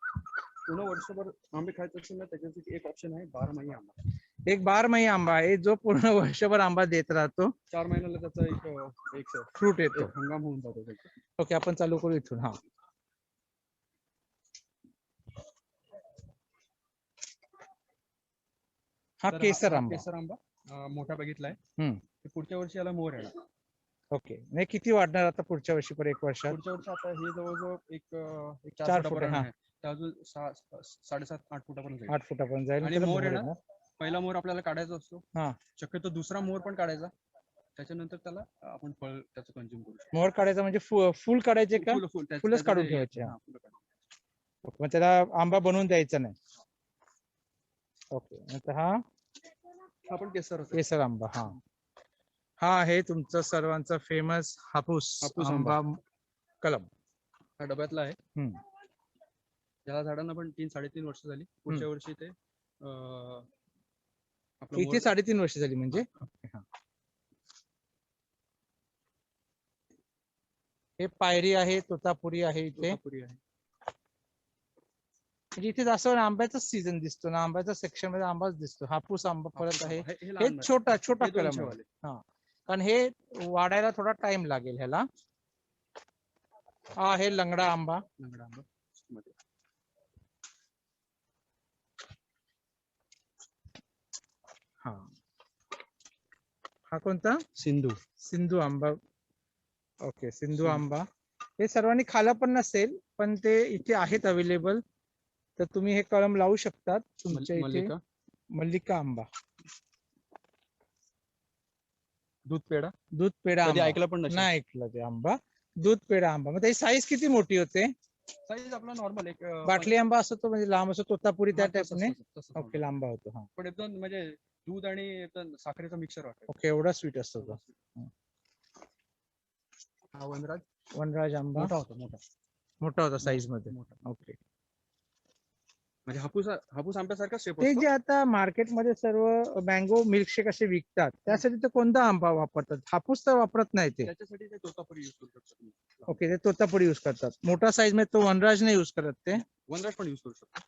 पूर्ण वर्षभर आंबे खायचे असेल ना, त्याच्यासाठी एक ऑप्शन आहे 12 आंबा. एक 12 आंबा आहे जो पूर्ण वर्षभर आंबा देत राहतो. 4 महिन्याला त्याचा एक फ्रूट येतो, हंगाम होऊन जातो त्याचा. ओके, आपण चालू करू इथून. हा केसर आंबा मोठा बघितलाय. पुढच्या वर्षी याला मोर येणार. ओके, नाही किती वाढणार आता पुढच्या वर्षी? पर 1 वर्षात? पुढच्या वर्षी आता हे जवळजवळ एक 4 फूट आहे. अजून 7.5-8 फुटापर्यंत जाईल. 8 फुटापर्यंत जाईल. आणि मोर येणार. पहिला मोर आपल्याला काढायचा असतो. शक्यतो दुसरा मोर पण काढायचा. त्याच्यानंतर त्याला आपण फळ त्याचं कंझ्युम करू शकतो. मोर काढायचा म्हणजे फुल काढायचे का? फुलच काढून ठेवायचे. ओके, मग त्याला आंबा बनवून द्यायचा नाही. ओके, नंतर हा आपण केसर केसर आंबा. हा हा आहे तुमचा सर्वांचा फेमस हापूस हापूस आंबा. आंबा कलम. हा डब्यातला आहे. हम्म. त्याला झाडांना पण 3-3.5 वर्ष झाली. पुढच्या वर्षी ते आपलं इथे 3.5 वर्ष झाली म्हणजे. हा. हे पायरी आहे, तोतापुरी आहे इथे. तोतापुरी आहे. म्हणजे इथे जास्त आंब्याचाच सीझन दिसतो ना, आंब्याच्या सेक्शन मध्ये आंबाच दिसतो. हापूस आंबा परत आहे. हे छोटा कलम आहे. हा, कारण हे वाढायला थोडा टाइम लागेल ह्याला. हा आहे लंगडा आंबा. हा हा कोणता? सिंधू आंबा. ओके, सिंधू आंबा. हे सर्वांनी खाल्लं पण नसेल, पण ते इथे आहेत अवेलेबल, तर तुम्ही हे कलम लावू शकतात तुमच्या इथे. मल्लिका आंबा. दूध पेढा आंबा ऐकलं पण नाही ऐकलं ते आंबा. दूध पेढा आंबा. मग त्याची साईज किती मोठी होते? साईज आपला नॉर्मल एक बाटली आंबा असतो तो, म्हणजे लांब असतो, तोतापुरी त्या टाइपने. ओके, लांबा होतो. हा, पण एकदम म्हणजे दूध आणि एकदम साखरेचा मिक्सर वाटतं. ओके, एवढा स्वीट असतो तो. हा वनराज आंबा मोठा होता साईज मध्ये. ओके, म्हणजे हापूस आंब्यासारखा शेप ते असतो. जे आता मार्केटमध्ये सर्व मँगो मिल्कशेक असे विकतात, त्यासाठी ते कोणता आंबा वापरतात? हापूस तर वापरत नाही ते. त्याच्यासाठी ते तोतापुरी यूज करू शकतो. ओके, ते तोतापुरी युज करतात. मोठा साईज मध्ये तो वनराज नाही युज करत ते. वनराज पण यूज करू शकतो.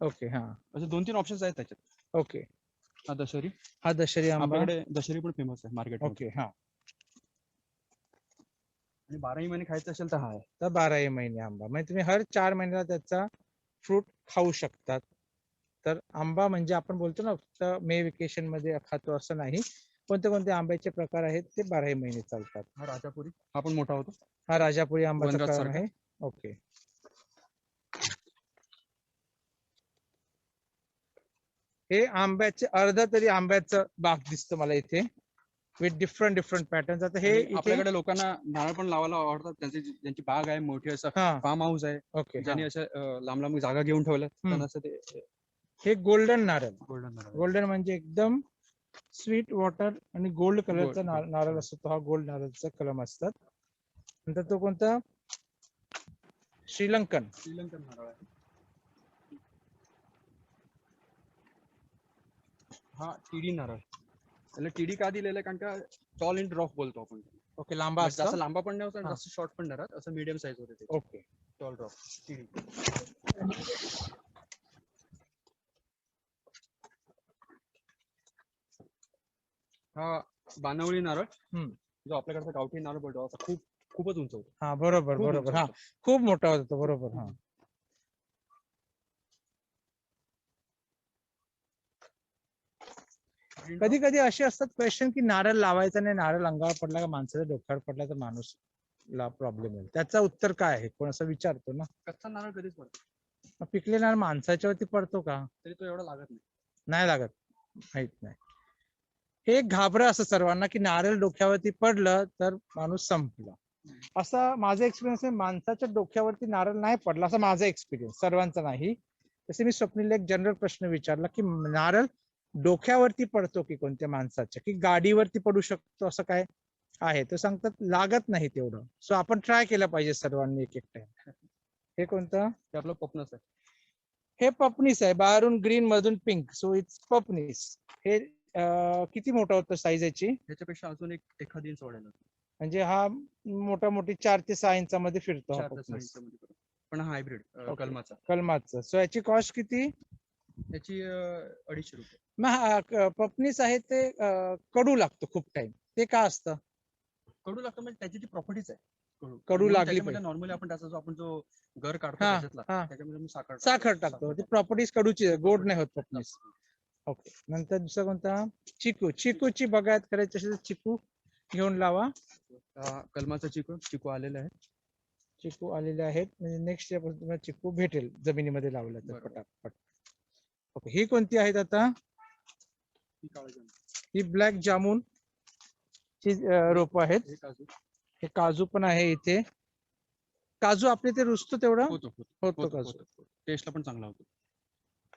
ओके, हा, असे 2-3 ऑप्शन्स आहेत त्याच्यात. ओके. हा दशरी आंबा. आपल्याकडे दशरी पण फेमस आहे मार्केट. ओके, हा. आणि 12ही महिने खायचं असेल तर हा आहे. तर 12ही महिने आंबा, म्हणजे तुम्ही हर 4 महिन्याला त्याचा फ्रूट खाऊ शकतात. तर आंबा म्हणजे आपण बोलतो ना फक्त मे वेकेशन मध्ये खातो असं नाही. कोणते कोणते आंब्याचे प्रकार आहेत ते 12ही महिने चालतात. हा राजापुरी, हा पण मोठा होतो. हा राजापुरी आंबाचा वनराज कलम सारखा. आहे. ओके, हे आंब्याचे अर्धा तरी आंब्याचं बाग दिसतं मला इथे, विथ डिफरंट पॅटर्न. आता हे आपल्याकडे लोकांना नारळ पण लावायला आवडतात. त्यांची बाग आहे मोठी, असं फार्म हाऊस आहे. ओके, ज्यांनी असं लांब जागा घेऊन ठेवलं त्यांना असं ते. हे गोल्डन नारळ. गोल्डन गोल्डन म्हणजे एकदम स्वीट वॉटर आणि गोल्ड कलरचा नारळ असतो तो. हा गोल्ड नारळचा कलम असतात. नंतर तो कोणता? श्रीलंकन नारळ आहे. हा टीडी नारळ. त्याला टीडी का दिलेलं आहे? कारण का टॉल इन ड्रॉप बोलतो आपण. ओके, लांबा असतो. जास्त लांबा पण नाही होत, जास्त शॉर्ट पण नाही राहत, असं मीडियम साईज होते ते. Okay, tall drop TD. हा बाणावळी नारळ, जो आपल्याकडचा गावठी नारळ बोलतो, असा खूपच उंच होतो. हा, बरोबर. हा, खूप मोठा होता तो. बरोबर. हा, कधी कधी असे असतात क्वेश्चन की नारळ लावायचा नाही, नारळ अंगावर पडला का माणसाच्या डोक्यावर पडला तर माणूस ला प्रॉब्लेम होईल. त्याचा उत्तर काय आहे? कोण असं विचारतो ना. कच्चा नारळ कधीच पडतो. पिकले नारळ माणसाच्या वरती पडतो का? तरी तो एवढा लागत नाही लागत, माहित नाही. हे एक घाबरं असं सर्वांना की नारळ डोक्यावरती पडलं तर माणूस संपला. असा माझा एक्सपिरियन्स आहे. माणसाच्या डोक्यावरती नारळ नाही पडला, असा माझा एक्सपिरियन्स, सर्वांचा नाही. तसे मी स्वप्नीला एक जनरल प्रश्न विचारला की नारळ डोक्यावरती पडतो की कोणत्या माणसाच्या, की गाडीवरती पडू शकतो, असं काय आहे? तर सांगतात लागत नाही तेवढं. सो आपण ट्राय केलं पाहिजे सर्वांनी एक टाइम. हे कोणतं? ते आपलं पपनस आहे. हे पपनीस आहे. बाहेरून ग्रीन मधून पिंक, सो इट्स पपनीस. हे किती मोठा होतं साईज याची? त्याच्यापेक्षा अजून एखादी इंच वाढेल. म्हणजे हा मोठी 4 ते 6 इंचामध्ये फिरतो. पण हा हायब्रिड कलमाचा. सो याची कॉस्ट किती? त्याची 250 रुपये. पपनीस आहे ते कडू लागतो खूप टाइम. ते का असतं कडू लागतं? म्हणजे त्याची ती प्रॉपर्टीज आहे कडू लागली. नॉर्मली आपण त्याचा जो आपण जो गर काढतो त्याच्यामध्ये साखर टाकतो. ती प्रॉपर्टीज कडूची, गोड नाही होत पपनीस. ओके, नंतर दुसरा कोणता? चिकूची बागायत करायची असेल तर चिकू घेऊन लावा. कलमाचा चिकू आलेला आहे. चिकू आलेले आहेत, म्हणजे नेक्स्ट इयर तुम्हाला चिकू भेटेल जमिनीमध्ये लावला तर पटापट. ओके, ही कोणती आहेत आता? ही ब्लॅक जामुन ची रोप आहेत. हे काजू पण आहे इथे. काजू आपले ते रुजतो तेवढं होतो होतो काजू. टेस्टला पण चांगला होतो.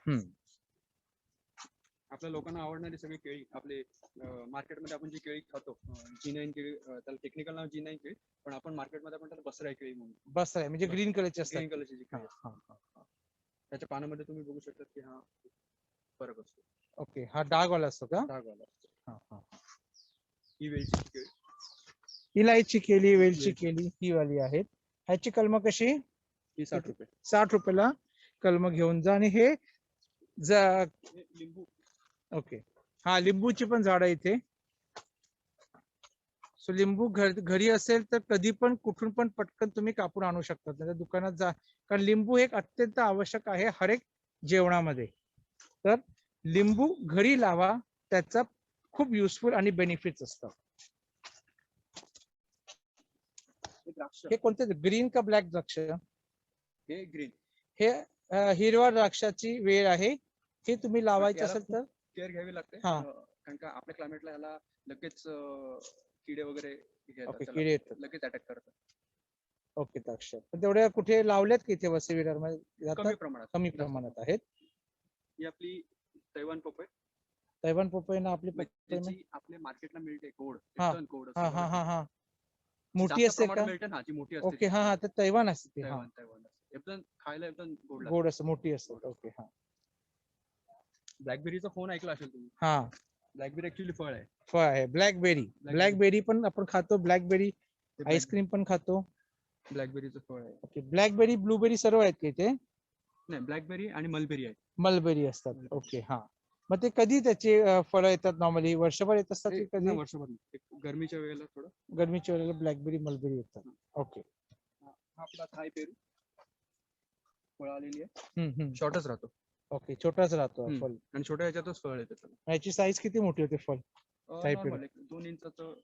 हम्म. आपल्या लोकांना आवडणारी सगळी केळी आपले मार्केटमध्ये आपण जी केळी खातो G9 केळी त्याला टेक्निकल नाव G9 केळी पण आपण मार्केटमध्ये आपण त्याला बसराई केळी म्हणून बस आहे म्हणजे ग्रीन कलरची असतात. ग्रीन कलरची जी केळी हा, असते. हा, हा. त्याच्या पानामध्ये तुम्ही बघू शकता की हा फरक असतो. ओके, हा डागवाला असतो का? डागवाला असतो. हा, हा. ही वेलची केळी इलायची केली, वेलची वेलची. केली ही वाली आहेत. ह्याची कलम कशी? ही 60 रुपये. 60 रुपयाला कलम घेऊन जा. आणि हे हे लिंबू ओके, हा लिंबूची पण झाडं इथे. सो लिंबू घरी असेल तर कधी पण कुठून पण पटकन तुम्ही कापून आणू शकता. त्याच्या दुकानात जा, कारण लिंबू एक अत्यंत आवश्यक आहे हर एक जेवणामध्ये. तर लिंबू घरी लावा, त्याचा खूप युजफुल आणि बेनिफिट्स असतात. द्राक्ष हे कोणते, ग्रीन का ब्लॅक द्राक्ष? हे ग्रीन. हे हिरवा द्राक्षाची वेळ आहे. हे तुम्ही लावायचे असेल तर केअर घ्यावी लागते. हा. कारण का आपल्या क्लायमेटला ह्याला लगेच किडे वगैरे येतात. ओके, त्याला किडे येतात. लगेच अटॅक करतात. ओके, द्राक्ष पण तेवढ्या कुठे लावल्यात की इथे वसई विरारमध्ये कमी जातात? प्रमाणात. कमी प्रमाणात आहेत. ही आपली तैवान पपई तैवान पपई ना आपली पपई त्याची आपल्या मार्केटला मिळते गोड हा. एकदम गोड हा असं हा बघा. हा हा जी मोठी जास्त असते प्रमाणात का? मिळते ना जी मोठी असते ओके, ती. हा हा ते तैवान असते ती, हा तैवान तैवान असते. एकदम खायला एकदम गोड लागते. गोड असं मोठी असतात. ओके, हा ब्लॅकबेरीचा फोन ऐकला असेल तुम्ही. हा ब्लॅकबेरी ऍक्च्युली फळ आहे. फळ आहे ब्लॅकबेरी. ब्लॅकबेरी पण आपण खातो, ब्लॅकबेरी आईस्क्रीम पण खातो. ब्लॅकबेरीचं फळ आहे. ओके, ब्लॅकबेरी ब्लूबेरी सर्व आहेत का इथे? नाही, ब्लॅकबेरी आणि मलबेरी आहे. मलबेरी असतात. ओके, हा. मग ते कधी त्याचे फळं येतात? नॉर्मली वर्षभर येत असतात की कधी? नाही, वर्षभर नाही. एक गरमीच्या वेळेला थोडं. गरमीच्या वेळेला ब्लॅकबेरी मलबेरी येतात. ओके, हा आपला थाय पेरू फळ आलेली आहे. शॉर्टच राहतो. ओके, छोटाच राहतो हम्म. फळ. आणि छोट्या ह्याच्यातच फळ येते त्याला. याची साईज किती मोठी होते फळ? थाय पेरू नॉर्मल 2 इंचाचं.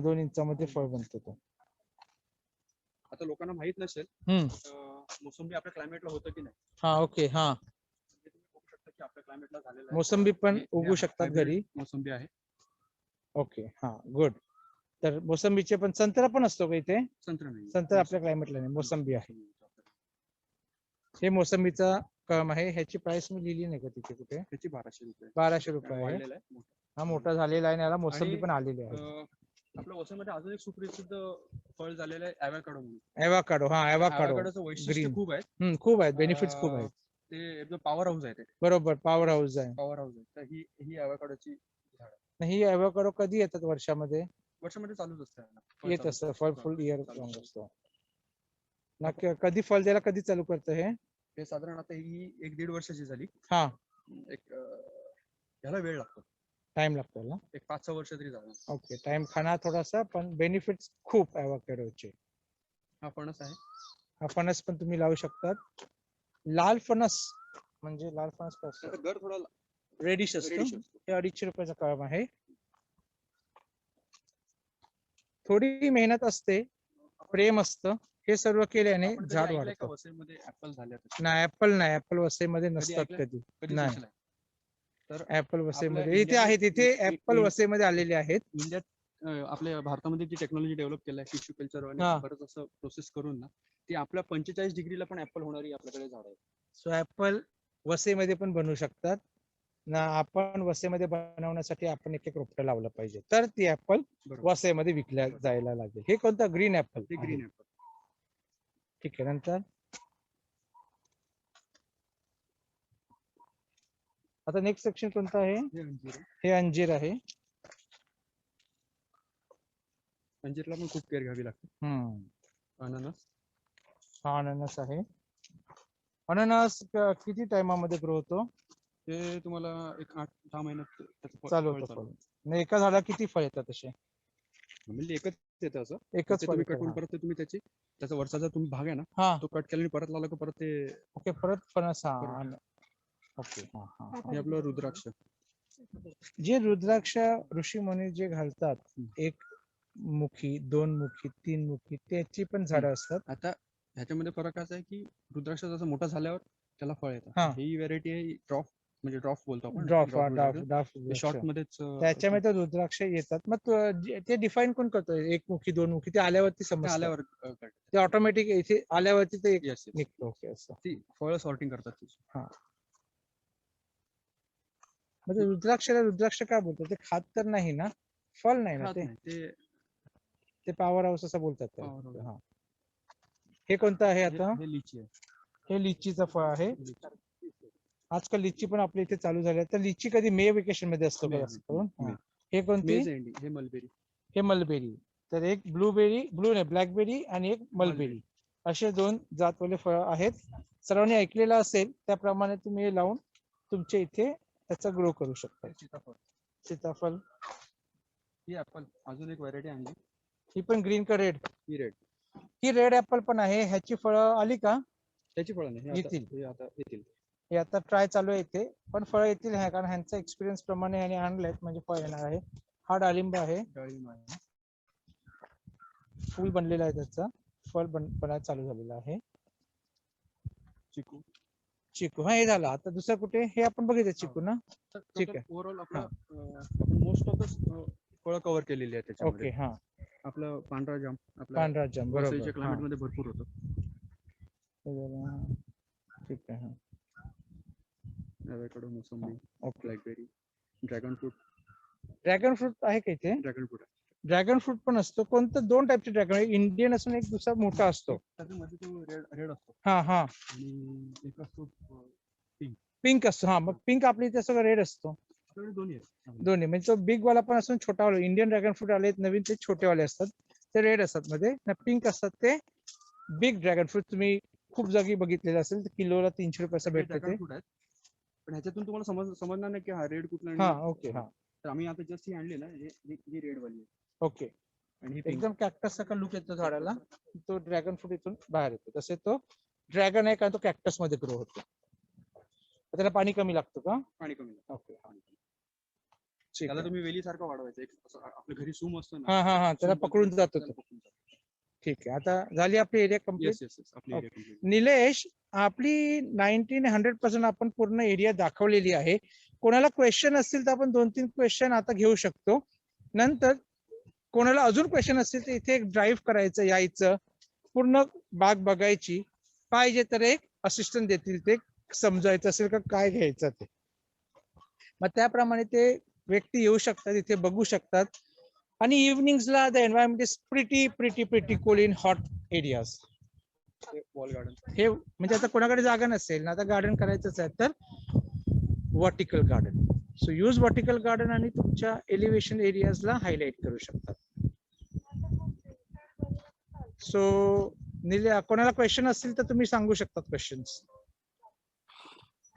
2 इंचामध्ये फळ बनतो तो. आता लोकांना माहित नसेल मोसंबी आपल्या क्लायमेटला होतं की नाही. हा, ओके, हा. हे तुम्ही बघू शकता की आपल्या क्लायमेटला झालेलं आहे. मोसंबी पण हे उगू शकतात hybrid घरी. मोसंबी आहे. ओके, हा, गुड. तर मोसंबीचे पण, संत्रा पण असतो का इथे? संत्रा नाही. संत्रा आपल्या क्लायमेटला नाही, मोसंबी आहे. हे मोसंबीचा कलम आहे. ह्याची प्राइस मी लिहिली नाही का तिथे कुठे? त्याची 1200 रुपये. 1200 रुपये आहे. वाढलेला आहे मोठा. हा मोठा झालेला आहे आणि याला मोसंबी आणि, पण आलेली आहे. आपल्या वसईमध्ये अजून एक सुप्रसिद्ध फळ झालेलं आहे ॲव्होकाडो म्हणून. ॲव्होकाडो, हा ॲव्होकाडो ॲव्होकाडोचं वैशिष्ट्य ग्रीन. खूप आहे. खूप आहेत, बेनिफिट्स खूप आहेत. ते एकदम पॉवर हाऊस आहे. ते बरोबर, पॉवर हाऊस आहे. पॉवर हाऊस आहे. तर ही ॲव्होकाडोची झाड आहे. ही ॲव्होकाडो कधी येतात वर्षामध्ये? वर्षामध्ये चालूच असतं याला. फळ येत चालूच असतं, असतं. फळ फुल इयर लॉंग असतो. नक्की कधी फळ द्यायला कधी चालू करतं हे? हे साधारण आता ही 1-1.5 वर्षाची झाली. हा, एक ह्याला वेळ लागतो. टाइम लागतो ना. एक 5-6 वर्ष तरी झालं. ओके, टाइम खाणार थोडासा, पण बेनिफिट्स खूप ॲव्होकाडोचे. हा फणस आहे. हा फणस पण तुम्ही लावू शकतात. लाल फणस म्हणजे लाल फणस कसं त्याचा गर थोडा रेडिश असतो. reddish असतो. हे 250 रुपयाचा कळम आहे. थोडी मेहनत असते, प्रेम असतं. हे सर्व केल्याने आपण कधी झाड ऐकलंय का वाढतं. वसईमध्ये ऍपल झाले आहेत? नाही, ऍपल नाही, ऍपल वसईमध्ये नसतात ऐकलंय? कधी. कधीच नाही, नसेल आहे. तर ऍपल वसईमध्ये आपल्या इथे आहेत. इथे इंडियाने- ऍपल वसईमध्ये आलेले आहेत. इंडियात आपल्या भारतामध्ये जी टेक्नॉलॉजी डेव्हलप केलं आहे टिश्यू कल्चर आणि हा. बरंच असं प्रोसेस करून ना ती आपल्या 45 डिग्रीला पण ऍपल होणारी आपल्याकडे झाड आहे. सो ऍपल वसईमध्ये पण बनवू शकतात ना. आपण वसईमध्ये बनवण्यासाठी आपण एक रोपटं लावलं पाहिजे, तर ती ऍपल बरोबर. वसईमध्ये विकल्या जायला लागेल. हे कोणतं? Green apple. ते ग्रीन ऍपल. ठीक आहे. नंतर आता नेक्स्ट सेक्शन कोणतं आहे? हे अंजीर आहे. हे अंजीर आहे. अंजीरला पण खूप केअर घ्यावी लागते. अननस. हा अननस आहे. अननस किती टाइमामध्ये ग्रो होतो? ते तुम्हाला एक 8-10 महिन्यात त्याचं चालू फळ होतं चालू फळ. एका झाडाला किती फळ येतात तसे? म्हणजे एकच येतं असं. एकच ते फळ तुम्ही येतं, कटून हा. परत ते तुम्ही त्याचा वरचा जो तुम्ही भाग आहे ना हा, तो कट केल्याने परत लावला का परत ते ओके, परत फणस. हा, परत. ओके, हा हा. हे आपलं रुद्राक्ष. जे रुद्राक्ष ऋषी मुनी जे घालतात, एक मुखी, 2 मुखी, 3 मुखी, त्याची पण झाडं असतात. आता ह्याच्यामध्ये फरक असा आहे की रुद्राक्ष जसं मोठा झाल्यावर त्याला फळ हा. येतं. ही व्हेरायटी आहे ड्रॉप म्हणजे ड्रॉफ्ट बोलतो आपण ड्राफ्ट शॉर्ट मध्येच त्याच्यामध्ये रुद्राक्ष येतात. मग ते डिफाईन कोण करतो, एकमुखी दोनमुखी, ते आल्यावरती ते समजतं. आल्यावर ते ऑटोमॅटिक इथे आल्यावरती ते येस निघतो. ओके, असं. ती फळं सॉर्टिंग करतात ती. म्हणजे रुद्राक्षाला रुद्राक्ष का बोलतो, ते खात तर नाही ना, फल नाही ना खात ते, नाही, ते पॉवर हाऊस असं बोलतात त्याला. Power house. हा. हे कोणतं आहे आता? हे लिची आहे. हे लिचीचं फळ आहे. आजकाल लिची पण आपल्या इथे चालू झाली आहे. तर लिची कधी मे वेकेशन मध्ये असतो का मे, जास्त करून? मे. हा. हे कोणती? मेज एंडिंग, हे मलबेरी. हे मलबेरी. तर एक ब्लू नाही, ब्लॅकबेरी आणि एक मलबेरी, असे दोन जातवाले फळ आहेत. सर्वांनी ऐकलेलं असेल त्याप्रमाणे तुम्ही हे लावून तुमच्या इथे त्याचा ग्रो करू शकता. सीताफळ, ही ऍपल अजून एक व्हरायटी आणली, ही पण ग्रीन का रेड? ही रेड. ही रेड ऍपल पण आहे. ह्याची फळं आली का? त्याची फळं नाही, येतील. हे आता येतील. हे आता ट्राय चालू आहे इथे, पण फळ येतील ह्या, कारण ह्यांचा एक्सपिरियन्स प्रमाणे ह्याने आणलंय, म्हणजे फळ येणार आहे. हा डाळिंब आहे, डाळिंब आहे. फुल बनलेला आहे, त्याचा फळ बनायला चालू झालेला आहे. चिकू, चिकू, हा हे झालं. आता दुसरं कुठे, हे आपण बघितलं चिकू ना. ठीक आहे. ओव्हरऑल आपला आपण मोस्ट ऑफ द फळं कव्हर केलेली आहे त्याच्यामध्ये. ओके, हा. आपलं पांढरा जाम, पांढरा जाम, बरोबर. क्लायमेट मध्ये भरपूर होतो. ठीक आहे. एवोकॅडो, मोसंबी, okay. Blackberry, dragon fruit. Dragon fruit आहे का इथे? ड्रॅगन फ्रूट आहे. ड्रॅगन फ्रूट पण असतो. कोणतं? दोन टाईपचे ड्रॅगन, एक इंडियन असून एक दुसरा मोठा असतो. त्याच्यामध्ये तो रेड असतो हा आणि एक असतो पिंक असतो. हा, मग पिंक आपल्या इथे सगळं रेड असतो. दोन्ही आहेत. दोन्ही म्हणजे तो बिग वाला पण असून छोटा वाला. इंडियन ड्रॅगन फ्रूट आले नवीन, ते छोटे वाले असतात, ते रेड असतात मध्ये. पिंक असतात ते बिग ड्रॅगन फ्रूट. तुम्ही खूप जागी बघितलेलं असेल, किलोला 300 रुपयाचं भेटतं ते. पण ह्याच्यातून तुम्हाला समजणार नाही की हा रेड कुठला. हा, ओके. हा, तर आम्ही आता जस्ट ही आणली ना, ही रेड वाली आहे. ओके. आणि ही एकदम कॅक्टस सारखा लुक येतो झाडाला, तो ड्रॅगन फ्रूट इथून बाहेर येतो. तसे तो ड्रॅगन आहे, कारण तो कॅक्टस मध्ये ग्रो होतो. त्याला पाणी कमी लागतं का? पाणी कमी. ओके. त्याला तुम्ही वेली सारखं वाढवायचं. आपल्या घरी सूम असतो ना, हा, त्याला पकडून जातो तो. ठीक आहे. आता झाली आपली एरिया कम्प्लीट. निलेश, आपली 100% आपण पूर्ण एरिया दाखवलेली आहे. कोणाला क्वेश्चन असतील तर आपण 2-3 क्वेश्चन आता घेऊ शकतो. नंतर कोणाला अजून क्वेश्चन असतील तर इथे एक ड्राईव्ह करायचं, यायचं, पूर्ण बाग बघायची. पाहिजे तर एक असिस्टंट देतील, ते समजायचं असेल का काय घ्यायचं ते, मग त्याप्रमाणे ते व्यक्ती येऊ शकतात, इथे बघू शकतात. आणि इव्हनिंग्सला the environment is pretty cool in hot areas. Wall garden, हे म्हणजे आता कोणाकडे जागा नसेल ना, आता गार्डन करायचंच आहे तर vertical garden. So use vertical garden आणि तुमच्या एलिव्हेशन एरियाजला हायलाइट करू शकतात. सो कोणाला क्वेश्चन असतील तर तुम्ही सांगू शकता क्वेश्चन्स.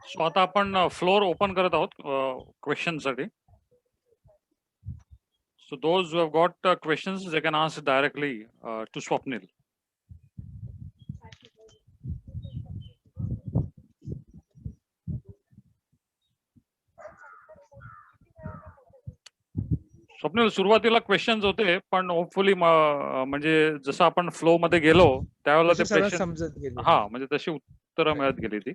सो आता आपण फ्लोर ओपन करत आहोत क्वेश्चन साठी. So those who have got questions, they can ask directly to Swapnil. Swapnil, सुरुवातीला क्वेश्चन्स होते, पण होपफुली म्हणजे जसं आपण फ्लो मध्ये गेलो त्यावेळेला ते क्वेश्चन समजत गेले. हा, म्हणजे तशी उत्तरं मिळत गेली ती.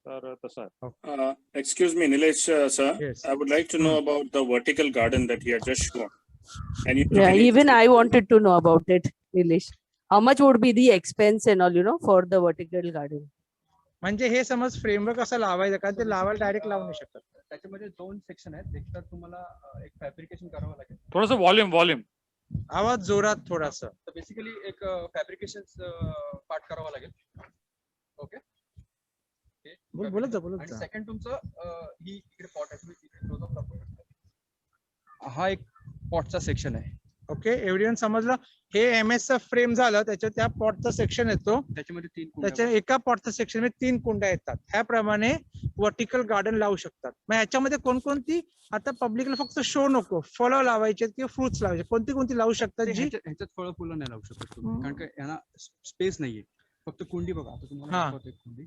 तर तसं आहे. Excuse me, Nilesh, sir. Yes. I would like to know about the vertical garden that you had just shown. And you Yeah, even I wanted to know about it, Nilesh. How much would be the expense and all, for the vertical garden? म्हणजे हे समज framework असं लावायचं का, ते लावायला direct लावू नाही शकत. त्याच्यामध्ये 2 सेक्शन आहेत. एक तर तुम्हाला एक फॅब्रिकेशन करावं लागेल. थोडंसं व्हॉल्यूम आवाज जोरात थोडासा. तर बेसिकली एक फॅब्रिकेशन पार्ट करावा लागेल. ओके, बोलत जा. आणि सेकंड तुमचं ही इकडे पॉट आहे, तुम्ही इकडे close-up दाखवू शकता. हा एक पॉटचा सेक्शन आहे. ओके, एव्हरीवन समजलं. हे MS चा फ्रेम झालं, त्याच्या त्या पॉटचा सेक्शन येतो, त्याच्यामध्ये 3 त्याच्या एका पॉटचा सेक्शन मध्ये 3 कुंड्या येतात. ह्याप्रमाणे वर्टिकल गार्डन लावू शकतात. मग ह्याच्यामध्ये कोणकोणती, आता पब्लिकला फक्त शो नको, फळं लावायचे किंवा फ्रुट्स लावायचे, कोणती लावू शकतात जी ह्याच्यात फळं फुलं नाही लावू शकत तुम्ही, कारण का यांना स्पेस नाहीये. फक्त कुंडी बघा, आता तुम्हाला दाखवतो एक कुंडी.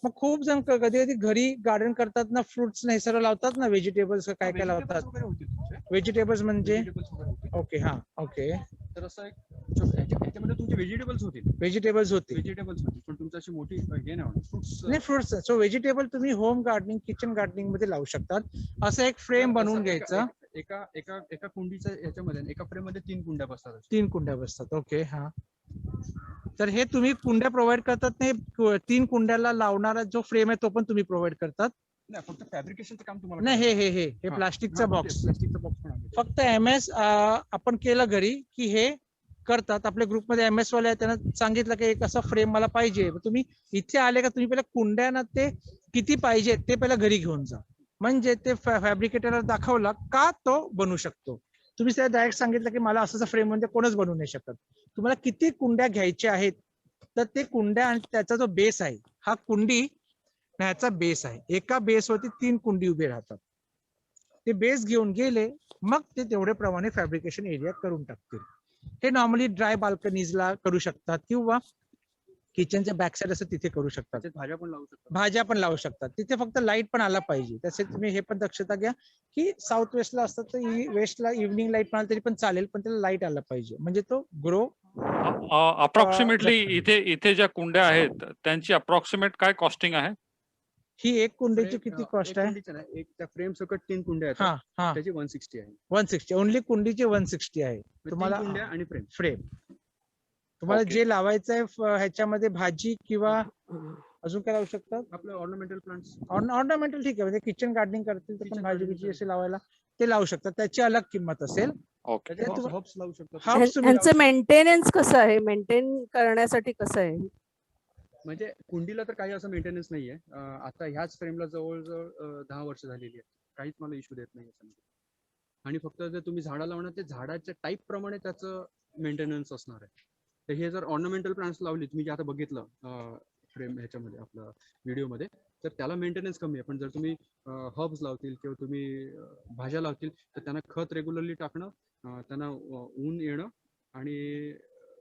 मग खूप जण कधी घरी गार्डन करतात ना, फ्रुट्स नाही सर्व लावतात ना, व्हेजिटेबल्स काय लावतात. व्हेजिटेबल्स म्हणजे ओके, हा ओके. तर असं एक ह्याच्यामध्ये तुमचे व्हेजिटेबल्स होतील. व्हेजिटेबल्स होते, पण तुमची अशी मोठी हे नाही होणार फ्रुट्स. नाही फ्रुट्स. सो व्हेजिटेबल तुम्ही होम गार्डनिंग, किचन गार्डनिंग मध्ये लावू शकतात. असं एक फ्रेम बनवून घ्यायचं. एका एका एका कुंडीच्या याच्यामध्ये एका फ्रेम मध्ये 3 कुंड्या बसतात. 3 कुंड्या बसतात. ओके. हा, तर हे तुम्ही कुंड्या प्रोव्हाइड करतात. नाही 3 कुंड्याला लावणारा जो फ्रेम आहे तो पण तुम्ही प्रोव्हाइड करतात. नाही, फक्त फॅब्रिकेशनचं काम तुम्हाला नाही करायचं आहे. हे प्लास्टिकचा बॉक्स. प्लास्टिकचा बॉक्स पण आहे. फक्त MS आपण केलं घरी की हे करतात. आपल्या ग्रुपमध्ये MS वाले आहेत, त्यांना सांगितलं की एक असा फ्रेम मला पाहिजे. तुम्ही इथे आले का तुम्ही पहिला कुंड्याना ते किती पाहिजे ते पहिला घरी घेऊन जा. म्हणजे ते फॅब्रिकेटरला दाखवला का तो बनवू शकतो. तुम्ही त्याला डायरेक्ट सांगितलं की मला असं फ्रेम म्हणजे कोणच बनवू नाही शकत. तुम्हाला किती कुंड्या घ्यायच्या आहेत तर ते कुंड्या आणि त्याचा जो बेस आहे, हा कुंडी ह्याचा बेस आहे. एका बेसवरती 3 कुंडी उभे राहतात. ते बेस घेऊन गेले मग ते तेवढे प्रमाणे फॅब्रिकेशन एरिया करून टाकतील. हे नॉर्मली ड्राय बाल्कनीजला करू शकतात किंवा किचनच्या बॅक साइड असं तिथे करू शकतात. त्याच्यात भाज्या पण लावू शकतात. भाज्या पण लावू शकतात. तिथे फक्त लाईट पण आला पाहिजे. तसेच तुम्ही हे पण दक्षता घ्या की साऊथ वेस्टला असतात तर वेस्टला इव्हनिंग लाईट पण आला तरी पण चालेल, पण त्याला लाईट आला पाहिजे म्हणजे तो ग्रो. अप्रॉक्सिमेटली इथे ज्या कुंड्या आहेत त्यांची अप्रॉक्सिमेट काय कॉस्टिंग आहे? ही एक कुंडीची किती कॉस्ट आहे? एक त्या फ्रेम सकट 3 कुंड्या आहेत. हा, त्याची 160 आहे. 160. ओनली कुंडीची 160 आहे. तुम्हाला कुंड्या आणि फ्रेम. तुम्हाला Okay. जे लावायचं आहे ह्याच्यामध्ये भाजी किंवा अजून काय लावू शकतात? आपलं ऑर्नामेंटल प्लांट्स. ऑर्नामेंटल ठीक आहे. म्हणजे किचन गार्डनिंग करतील तर पण Kitchen भाजी gardening बिजी असे लावायला ते लावू शकतात. त्याची अलग किंमत असेल. ओके. त्याच्यात हॉप्स लावू शकतात. Hops तुम्ही ह्यांचं मेंटेनन्स कसं आहे? मेंटेन करण्यासाठी कसं आहे? म्हणजे कुंडीला तर काही असं मेंटेनन्स नाहीये. आता ह्याच फ्रेमला जवळजवळ 10 वर्ष झालेली आहेत. काहीच मला इश्यू देत नाही याच्यामध्ये. आणि फक्त जर तुम्ही झाडं लावणार ते झाडाच्या टाईप प्रमाणे त्याचं मेंटेनन्स असणार आहे. तर हे जर ऑर्नामेंटल प्लांट्स लावली, तुम्ही जे आता बघितलं फ्रेम ह्याच्यामध्ये आपलं व्हिडिओमध्ये, तर त्याला मेंटेनन्स कमी आहे. पण जर तुम्ही हर्ब्स लावतील किंवा तुम्ही भाज्या लावतील तर त्यांना खत रेग्युलरली टाकणं, त्यांना ऊन येणं आणि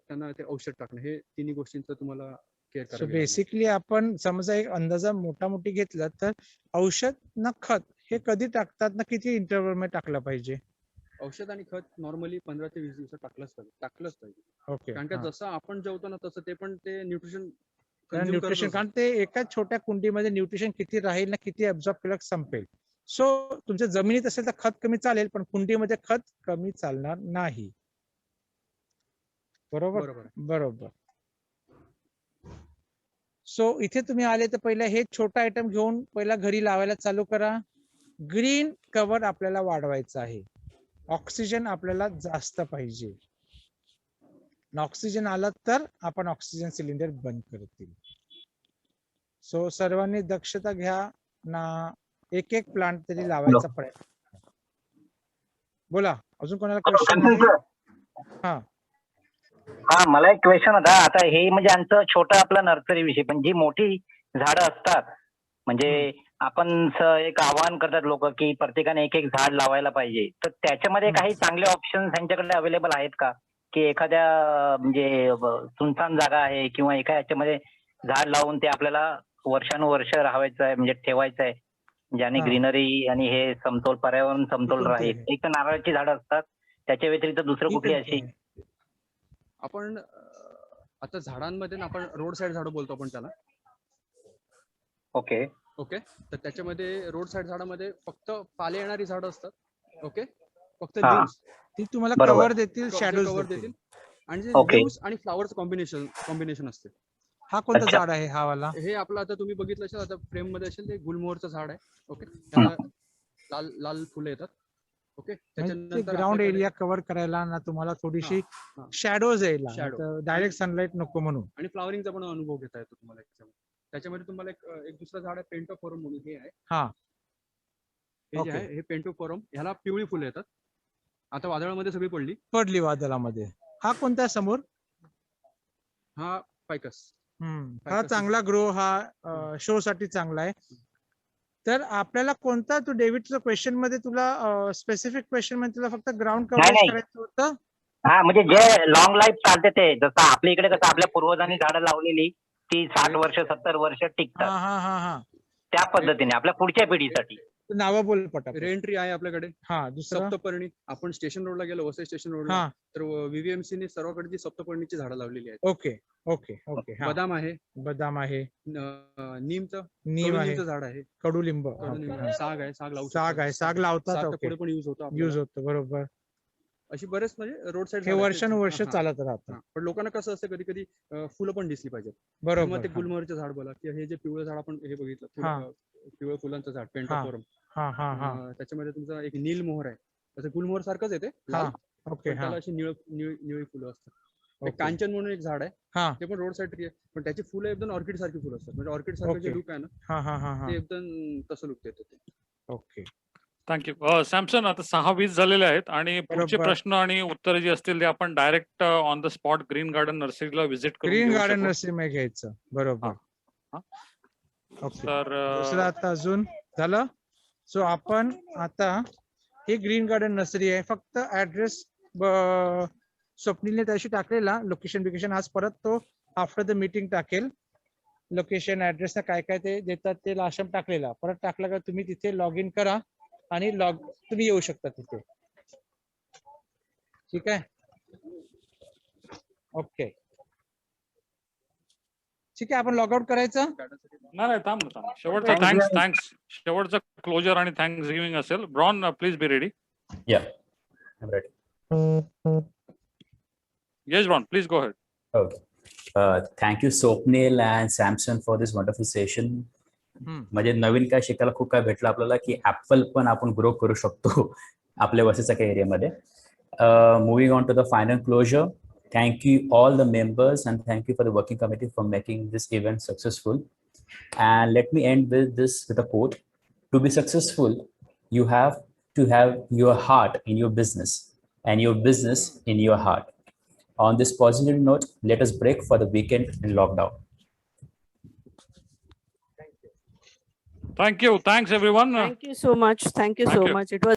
त्यांना ते औषध टाकणं, हे तिन्ही गोष्टींचं तुम्हाला केअर सो करावी लागेल. बेसिकली आपण समजा एक अंदाजा मोठी घेतला तर औषध ना खत हे कधी टाकतात ना किती इंटरव्हल मध्ये टाकलं पाहिजे? औषध आणि खत नॉर्मली 15 ते 20 दिवसात टाकलंच पाहिजे. ओके. कारण का जसं आपण जेवतो ना तसं ते पण ते न्यूट्रिशन न्यूट्रिशन, कारण ते एका छोट्या कुंडीमध्ये न्यूट्रिशन किती राहील ना किती अब्झॉर्ब केलं संपेल. सो तुमच्या जमिनीत असेल तर खत कमी चालेल, पण कुंडीमध्ये खत कमी चालणार नाही. बरोबर. बरोबर. सो इथे तुम्ही आले तर पहिला हे छोटा आयटम घेऊन पहिला घरी लावायला चालू करा. ग्रीन कव्हर आपल्याला वाढवायचं आहे. ऑक्सिजन आपल्याला जास्त पाहिजे. ऑक्सिजन आला तर आपण ऑक्सिजन सिलेंडर बंद करतील. सो सर्वांनी दक्षता घ्या ना, एक प्लांट तरी लावायचा प्रयत्न करा. बोला, अजून कोणाला क्वेश्चन आहे? हा, मला एक क्वेश्चन होता. आता हे म्हणजे आमचं छोटं आपलं नर्सरी विषय, पण जी मोठी झाडं असतात म्हणजे आपण एक आवाहन करतात लोक की प्रत्येकाने एक झाड लावायला पाहिजे, तर त्याच्यामध्ये काही चांगले ऑप्शन त्यांच्याकडे अवेलेबल आहेत का? की एखाद्या म्हणजे सुनसान जागा आहे किंवा एका याच्यामध्ये झाड लावून ते आपल्याला वर्षानुवर्ष राहायचं आहे म्हणजे ठेवायचं आहे, ज्याने ग्रीनरी आणि हे समतोल, पर्यावरण समतोल राहील. एक तर नारळाची झाडं असतात, त्याच्या व्यतिरिक्त दुसरं कुठली अशी? आपण आता झाडांमध्ये आपण रोड साईड झाडं बोलतो आपण त्याला. ओके. तर त्याच्यामध्ये रोड साईड झाडामध्ये फक्त पाले येणारी झाडं असतात. फक्त हा. लिव्स ती तुम्हाला बरोबर. कव्हर देतील, शॅडोज कव्हर देतील. देतील आणि जे Okay. लिव्स आणि फ्लावर्स कॉम्बिनेशन असते. हा कोणता अच्छा. झाड आहे हा वाला? हे आपलं आता तुम्ही बघितलं असेल, आता फ्रेम मध्ये असेल ते गुलमोहरचं झाड आहे. त्याला लाल लाल फुलं येतात. म्हणजे ग्राउंड एरिया कव्हर करायला ना तुम्हाला थोडीशी शॅडोज यायला, Shadow. डायरेक्ट सनलाईट नको म्हणून. आणि फ्लावरिंगचा पण अनुभव घेता येतो तुम्हाला त्याच्यामध्ये तुम्हाला एक दुसरं झाड आहे पेंटोफोरम म्हणून, हे आहे. हा. हे जे आहे हे पेंटोफोरम, ह्याला पिवळी फुलं येतात. आता वादळामध्ये सगळी पडली वादळामध्ये. हा कोणता समोर? हा फायकस. हा चांगला ग्रो, हा शो साठी चांगला आहे. तर आपल्याला कोणता, तू डेव्हिडच्या क्वेश्चन मध्ये तुला स्पेसिफिक क्वेश्चन मध्ये तुला फक्त ग्राउंड कव्हरेज नाही. करायचं होतं? हा, म्हणजे जे लॉंग लाईफ चालते ते, जसं आपल्या इकडे कसं आपल्या पूर्वजांनी झाडं लावलेली ती 60 वर्ष 70 वर्ष टिकतात, हा. त्या पद्धतीने आपल्या पुढच्या पिढीसाठी. नावं बोल पटापट. रेएंट्री आहे आपल्याकडे. हा दुसरं. सप्तपर्णी आपण स्टेशन रोडला गेलो, वसई स्टेशन रोडला, हा तर VVMC ने सर्वांकडे जी सप्तपर्णीची झाडं लावलेली आहेत. Okay okay okay. हा बदाम आहे, बदाम आहे, नीमचं नीम आहे, कडुलिंबचं झाड आहे, कडुलिंब, कडुलिंब, साग आहे, साग लावू साग आहे, साग लावतात. साग तर ओके पुढे पण युज होतो युज होतं बरोबर. अशी बरेच म्हणजे रोड साईड हे वर्षानुवर्ष चालत राहतं. पण लोकांना कसं असतं कधी कधी फुलं पण दिसली पाहिजेत. बरोबर. मग ते हा. गुलमोहरचं झाड बोला किंवा हे जे पिवळं झाड आपण हे बघितलं हा. पिवळं फुलांचं झाड पेंटाफोरम, हा हा हा त्याच्यामध्ये तुमचा एक नील मोहर आहे, त्याचं गुलमोहर सारखंच येते, हा लाल, ओके. पण हा त्याला अशी निळी फुलं असतात. एक ओके. कांचन म्हणून एक झाड आहे, हा ते पण रोड साईड ट्री आहे, पण त्याची फुलं एकदम ऑर्किड सारखी फुलं असतात. म्हणजे ऑर्किड सारखं जे ओके. लुक आहे ना, हा हा हा हा ते एकदम तसं लुक देतं ते. ओके. थँक्यू. सॅमसन, आता 6:20 झालेले आहेत आणि पुढचे बरोबर. प्रश्न आणि उत्तर जे असतील ते आपण direct on the spot green garden नर्सरीला व्हिजिट करून ग्रीन घेऊ गार्डन शकू. नर्सरी मध्ये घ्यायचं बरोबर. हा. ओके. तर दुसरं आता अजून झालं. सो आपण आता हे ग्रीन गार्डन नर्सरी आहे. फक्त ऍड्रेस स्वप्नीलने त्याशी टाकलेला, लोकेशन बिकेशन आज परत तो आफ्टर द मीटिंग टाकेल. लोकेशन ऍड्रेस काय काय ते देतात ते लाशम टाकलेला, परत टाकला का तुम्ही तिथे लॉग इन करा आणि तुम्ही येऊ शकता तिथे. ठीक आहे. ओके ठीक आहे, आपण लॉग आउट करायचं. नाही थांब ना, थांब. शेवटचं थँक्स शेवटचं क्लोजर आणि थँक्स गिव्हिंग असेल. Bron, please be ready. Yeah, I'm ready. Yes Bron, please go ahead. Okay. Thank you, Swapnil and Samson, for this wonderful session. म्हणजे नवीन काय शिकायला खूप काय भेटलं आपल्याला की ऍपल पण आपण ग्रो करू शकतो आपल्या वसईच्या काही एरियामध्ये. Moving on to the final closure, thank you all the members and thank you for the working committee for making this event successful. And let me end with this with a quote: to be successful, you have to have your heart in your business and your business in your heart. On this positive note, let us break for the weekend in lockdown. Thank you. Thanks everyone. Thank you so much. Thank you Thank so you. much. It was